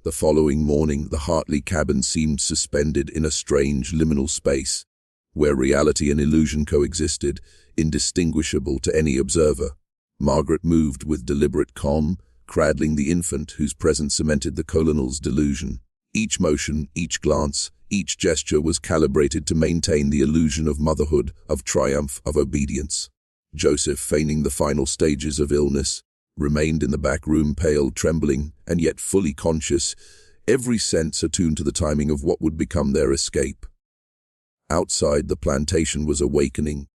The following morning, the Hartley cabin seemed suspended in a strange liminal space, where reality and illusion coexisted, indistinguishable to any observer. Margaret moved with deliberate calm, cradling the infant whose presence cemented the Colonel's delusion. Each motion, each glance, each gesture was calibrated to maintain the illusion of motherhood, of triumph, of obedience. Joseph, feigning the final stages of illness, remained in the back room, pale, trembling, and yet fully conscious, every sense attuned to the timing of what would become their escape. Outside, the plantation was awakening,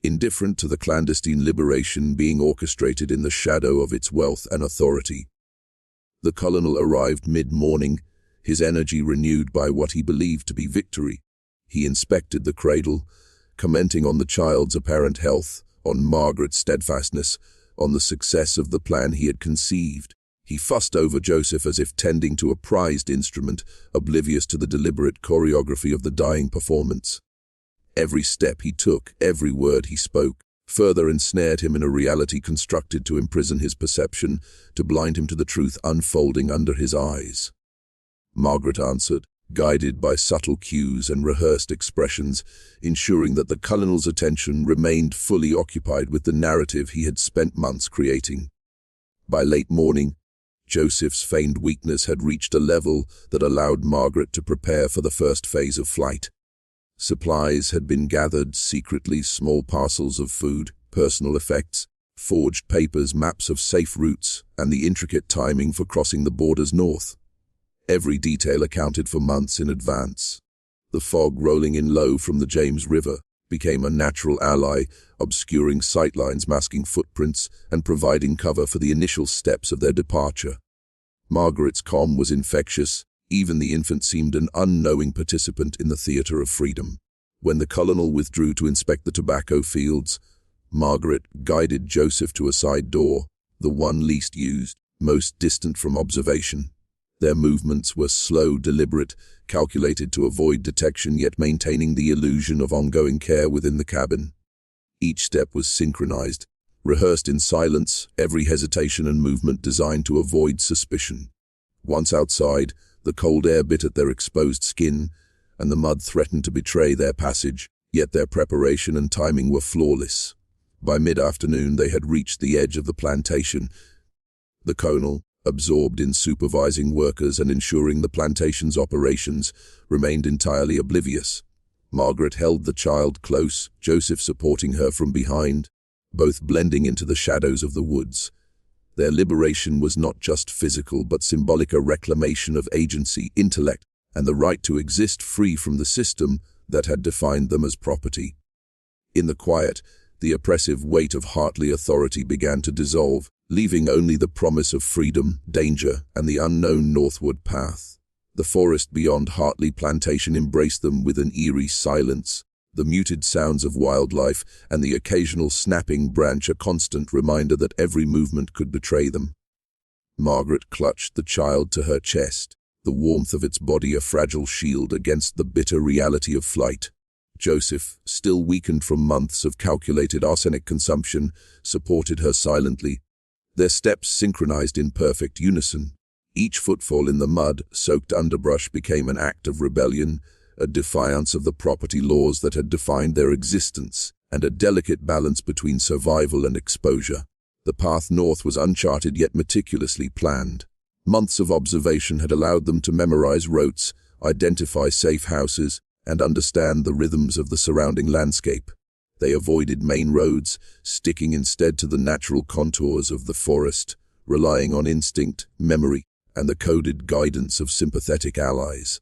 indifferent to the clandestine liberation being orchestrated in the shadow of its wealth and authority. The Colonel arrived mid-morning, his energy renewed by what he believed to be victory. He inspected the cradle, commenting on the child's apparent health, on Margaret's steadfastness, on the success of the plan he had conceived. He fussed over Joseph as if tending to a prized instrument, oblivious to the deliberate choreography of the dying performance. Every step he took, every word he spoke, further ensnared him in a reality constructed to imprison his perception, to blind him to the truth unfolding under his eyes. Margaret answered, guided by subtle cues and rehearsed expressions, ensuring that the Colonel's attention remained fully occupied with the narrative he had spent months creating. By late morning, Joseph's feigned weakness had reached a level that allowed Margaret to prepare for the first phase of flight. Supplies had been gathered secretly, small parcels of food, personal effects, forged papers, maps of safe routes, and the intricate timing for crossing the borders north. Every detail accounted for months in advance. The fog rolling in low from the James River became a natural ally, obscuring sightlines, masking footprints, and providing cover for the initial steps of their departure. Margaret's calm was infectious. Even the infant seemed an unknowing participant in the theater of freedom. When the Colonel withdrew to inspect the tobacco fields, Margaret guided Joseph to a side door, the one least used, most distant from observation. Their movements were slow, deliberate, calculated to avoid detection, yet maintaining the illusion of ongoing care within the cabin. Each step was synchronized, rehearsed in silence, every hesitation and movement designed to avoid suspicion. Once outside, the cold air bit at their exposed skin, and the mud threatened to betray their passage, yet their preparation and timing were flawless. By mid-afternoon, they had reached the edge of the plantation. The Colonel, absorbed in supervising workers and ensuring the plantation's operations, remained entirely oblivious. Margaret held the child close, Joseph supporting her from behind, both blending into the shadows of the woods. Their liberation was not just physical but symbolic, a reclamation of agency, intellect, and the right to exist free from the system that had defined them as property. In the quiet, the oppressive weight of Hartley authority began to dissolve, leaving only the promise of freedom, danger, and the unknown northward path. The forest beyond Hartley Plantation embraced them with an eerie silence, the muted sounds of wildlife and the occasional snapping branch a constant reminder that every movement could betray them. Margaret clutched the child to her chest, the warmth of its body a fragile shield against the bitter reality of flight. Joseph, still weakened from months of calculated arsenic consumption, supported her silently. Their steps synchronized in perfect unison. Each footfall in the mud-soaked underbrush became an act of rebellion, a defiance of the property laws that had defined their existence, and a delicate balance between survival and exposure. The path north was uncharted yet meticulously planned. Months of observation had allowed them to memorize routes, identify safe houses, and understand the rhythms of the surrounding landscape. They avoided main roads, sticking instead to the natural contours of the forest, relying on instinct, memory, and the coded guidance of sympathetic allies.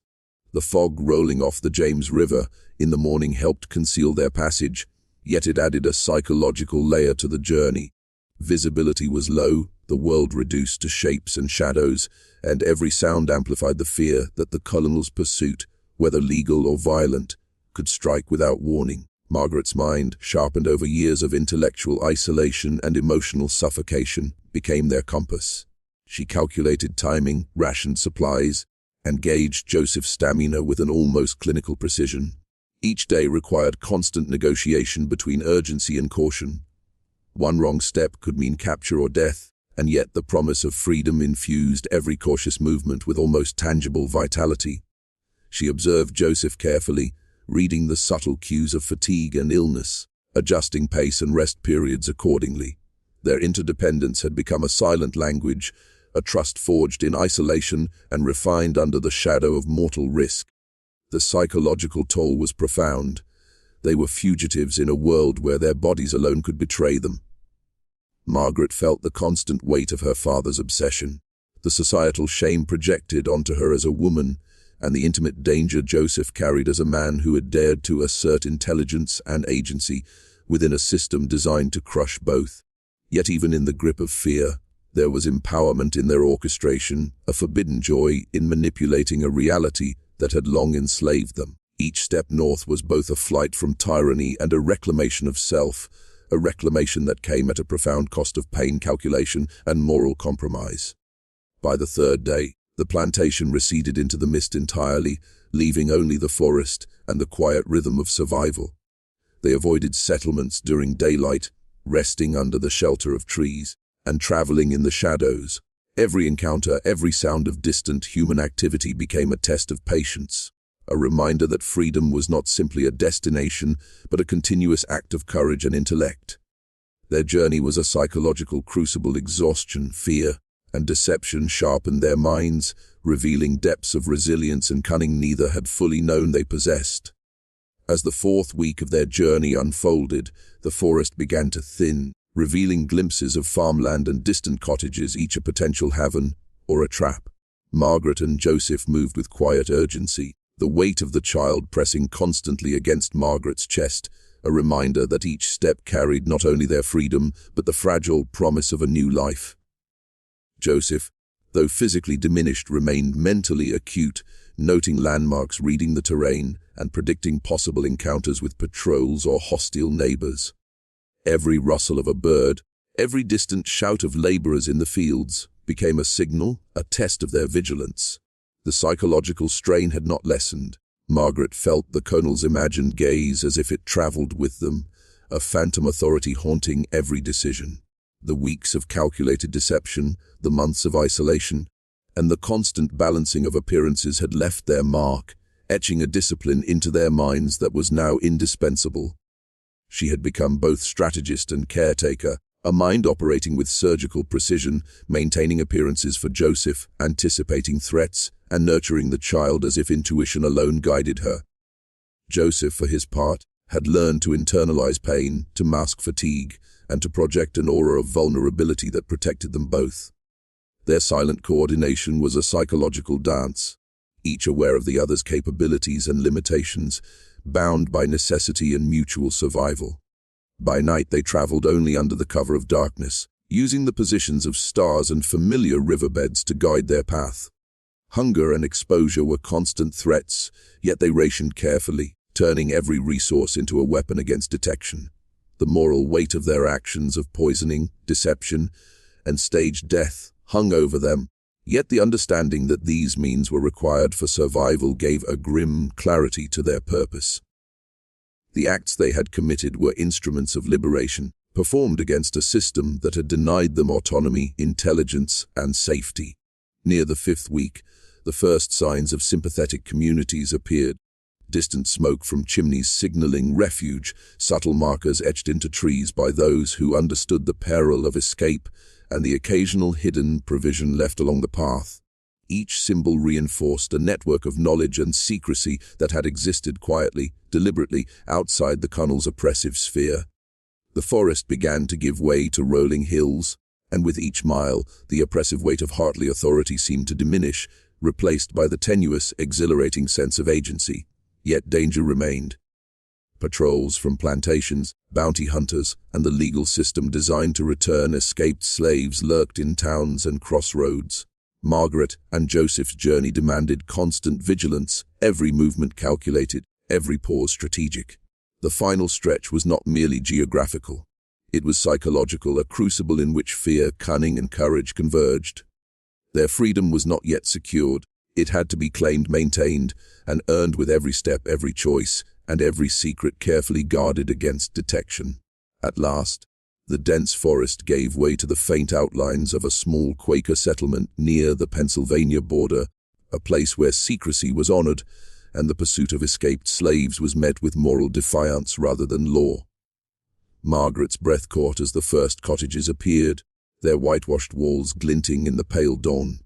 The fog rolling off the James River in the morning helped conceal their passage, yet it added a psychological layer to the journey. Visibility was low, the world reduced to shapes and shadows, and every sound amplified the fear that the Colonel's pursuit, whether legal or violent, could strike without warning. Margaret's mind, sharpened over years of intellectual isolation and emotional suffocation, became their compass. She calculated timing, rationed supplies, and gauged Joseph's stamina with an almost clinical precision. Each day required constant negotiation between urgency and caution. One wrong step could mean capture or death, and yet the promise of freedom infused every cautious movement with almost tangible vitality. She observed Joseph carefully, reading the subtle cues of fatigue and illness, adjusting pace and rest periods accordingly. Their interdependence had become a silent language, a trust forged in isolation and refined under the shadow of mortal risk. The psychological toll was profound. They were fugitives in a world where their bodies alone could betray them. Margaret felt the constant weight of her father's obsession, the societal shame projected onto her as a woman, and the intimate danger Joseph carried as a man who had dared to assert intelligence and agency within a system designed to crush both. Yet even in the grip of fear, there was empowerment in their orchestration, a forbidden joy in manipulating a reality that had long enslaved them. Each step north was both a flight from tyranny and a reclamation of self, a reclamation that came at a profound cost of pain, calculation, and moral compromise. By the third day, the plantation receded into the mist entirely, leaving only the forest and the quiet rhythm of survival. They avoided settlements during daylight, resting under the shelter of trees, and traveling in the shadows. Every encounter, every sound of distant human activity became a test of patience, a reminder that freedom was not simply a destination, but a continuous act of courage and intellect. Their journey was a psychological crucible. Exhaustion, fear, and deception sharpened their minds, revealing depths of resilience and cunning neither had fully known they possessed. As the fourth week of their journey unfolded, the forest began to thin, revealing glimpses of farmland and distant cottages, each a potential haven or a trap. Margaret and Joseph moved with quiet urgency, the weight of the child pressing constantly against Margaret's chest, a reminder that each step carried not only their freedom, but the fragile promise of a new life. Joseph, though physically diminished, remained mentally acute, noting landmarks, reading the terrain, and predicting possible encounters with patrols or hostile neighbors. Every rustle of a bird, every distant shout of laborers in the fields, became a signal, a test of their vigilance. The psychological strain had not lessened. Margaret felt the Colonel's imagined gaze as if it traveled with them, a phantom authority haunting every decision. The weeks of calculated deception, the months of isolation, and the constant balancing of appearances had left their mark, etching a discipline into their minds that was now indispensable. She had become both strategist and caretaker, a mind operating with surgical precision, maintaining appearances for Joseph, anticipating threats, and nurturing the child as if intuition alone guided her. Joseph, for his part, had learned to internalize pain, to mask fatigue, and to project an aura of vulnerability that protected them both. Their silent coordination was a psychological dance, each aware of the other's capabilities and limitations, bound by necessity and mutual survival. By night they traveled only under the cover of darkness, using the positions of stars and familiar riverbeds to guide their path. Hunger and exposure were constant threats, yet they rationed carefully, turning every resource into a weapon against detection. The moral weight of their actions of poisoning, deception, and staged death hung over them, yet the understanding that these means were required for survival gave a grim clarity to their purpose. The acts they had committed were instruments of liberation, performed against a system that had denied them autonomy, intelligence, and safety. Near the fifth week, the first signs of sympathetic communities appeared. Distant smoke from chimneys signaling refuge, subtle markers etched into trees by those who understood the peril of escape, and the occasional hidden provision left along the path. Each symbol reinforced a network of knowledge and secrecy that had existed quietly, deliberately, outside the Colonel's oppressive sphere. The forest began to give way to rolling hills, and with each mile, the oppressive weight of Hartley authority seemed to diminish, replaced by the tenuous, exhilarating sense of agency. Yet danger remained. Patrols from plantations, bounty hunters, and the legal system designed to return escaped slaves lurked in towns and crossroads. Margaret and Joseph's journey demanded constant vigilance, every movement calculated, every pause strategic. The final stretch was not merely geographical. It was psychological, a crucible in which fear, cunning, and courage converged. Their freedom was not yet secured. It had to be claimed, maintained, and earned with every step, every choice, and every secret carefully guarded against detection. At last, the dense forest gave way to the faint outlines of a small Quaker settlement near the Pennsylvania border, a place where secrecy was honored, and the pursuit of escaped slaves was met with moral defiance rather than law. Margaret's breath caught as the first cottages appeared, their whitewashed walls glinting in the pale dawn.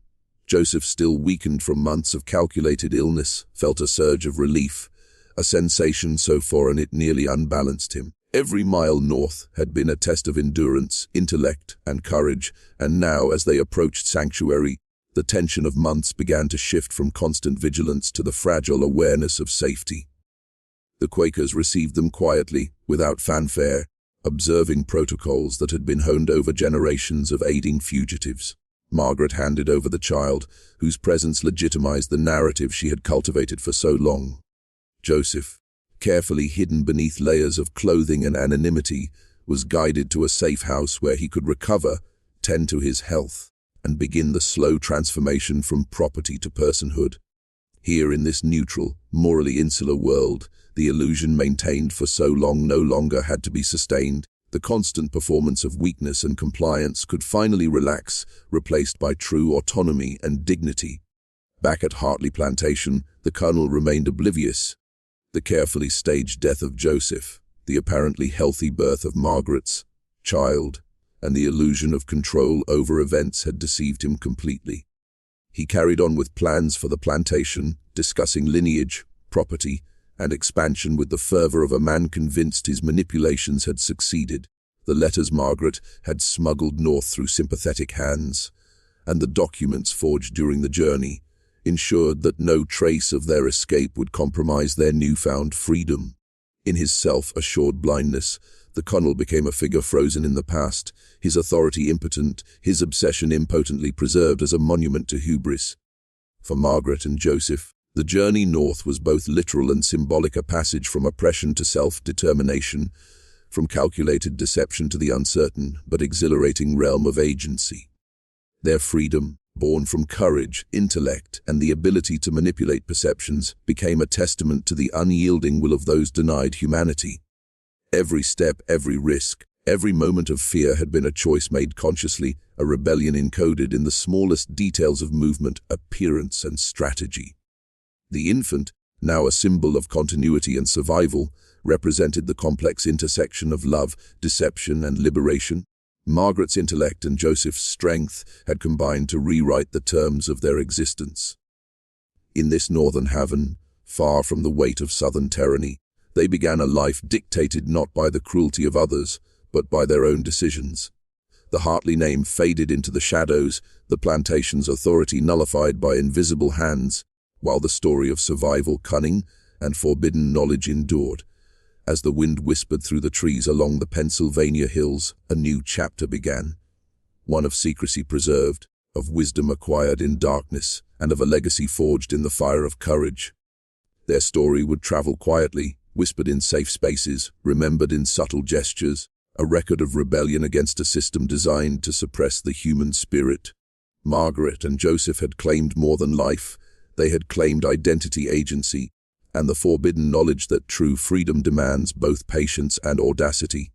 Joseph, still weakened from months of calculated illness, felt a surge of relief, a sensation so foreign it nearly unbalanced him. Every mile north had been a test of endurance, intellect, and courage, and now, as they approached sanctuary, the tension of months began to shift from constant vigilance to the fragile awareness of safety. The Quakers received them quietly, without fanfare, observing protocols that had been honed over generations of aiding fugitives. Margaret handed over the child, whose presence legitimized the narrative she had cultivated for so long. Joseph, carefully hidden beneath layers of clothing and anonymity, was guided to a safe house where he could recover, tend to his health, and begin the slow transformation from property to personhood. Here in this neutral, morally insular world, The illusion maintained for so long no longer had to be sustained. The constant performance of weakness and compliance could finally relax, replaced by true autonomy and dignity. Back at Hartley Plantation, the Colonel remained oblivious. The carefully staged death of Joseph, the apparently healthy birth of Margaret's child, and the illusion of control over events had deceived him completely. He carried on with plans for the plantation, discussing lineage, property, and expansion with the fervor of a man convinced his manipulations had succeeded. The letters Margaret had smuggled north through sympathetic hands, and the documents forged during the journey, ensured that no trace of their escape would compromise their newfound freedom. In his self-assured blindness, the Colonel became a figure frozen in the past, his authority impotent, his obsession impotently preserved as a monument to hubris. For Margaret and Joseph, the journey north was both literal and symbolic, a passage from oppression to self-determination, from calculated deception to the uncertain but exhilarating realm of agency. Their freedom, born from courage, intellect, and the ability to manipulate perceptions, became a testament to the unyielding will of those denied humanity. Every step, every risk, every moment of fear had been a choice made consciously, a rebellion encoded in the smallest details of movement, appearance, and strategy. The infant, now a symbol of continuity and survival, represented the complex intersection of love, deception, and liberation. Margaret's intellect and Joseph's strength had combined to rewrite the terms of their existence. In this northern haven, far from the weight of southern tyranny, they began a life dictated not by the cruelty of others, but by their own decisions. The Hartley name faded into the shadows, the plantation's authority nullified by invisible hands, while the story of survival, cunning, and forbidden knowledge endured. As the wind whispered through the trees along the Pennsylvania hills, a new chapter began. One of secrecy preserved, of wisdom acquired in darkness, and of a legacy forged in the fire of courage. Their story would travel quietly, whispered in safe spaces, remembered in subtle gestures, a record of rebellion against a system designed to suppress the human spirit. Margaret and Joseph had claimed more than life. They had claimed identity, agency, and the forbidden knowledge that true freedom demands both patience and audacity.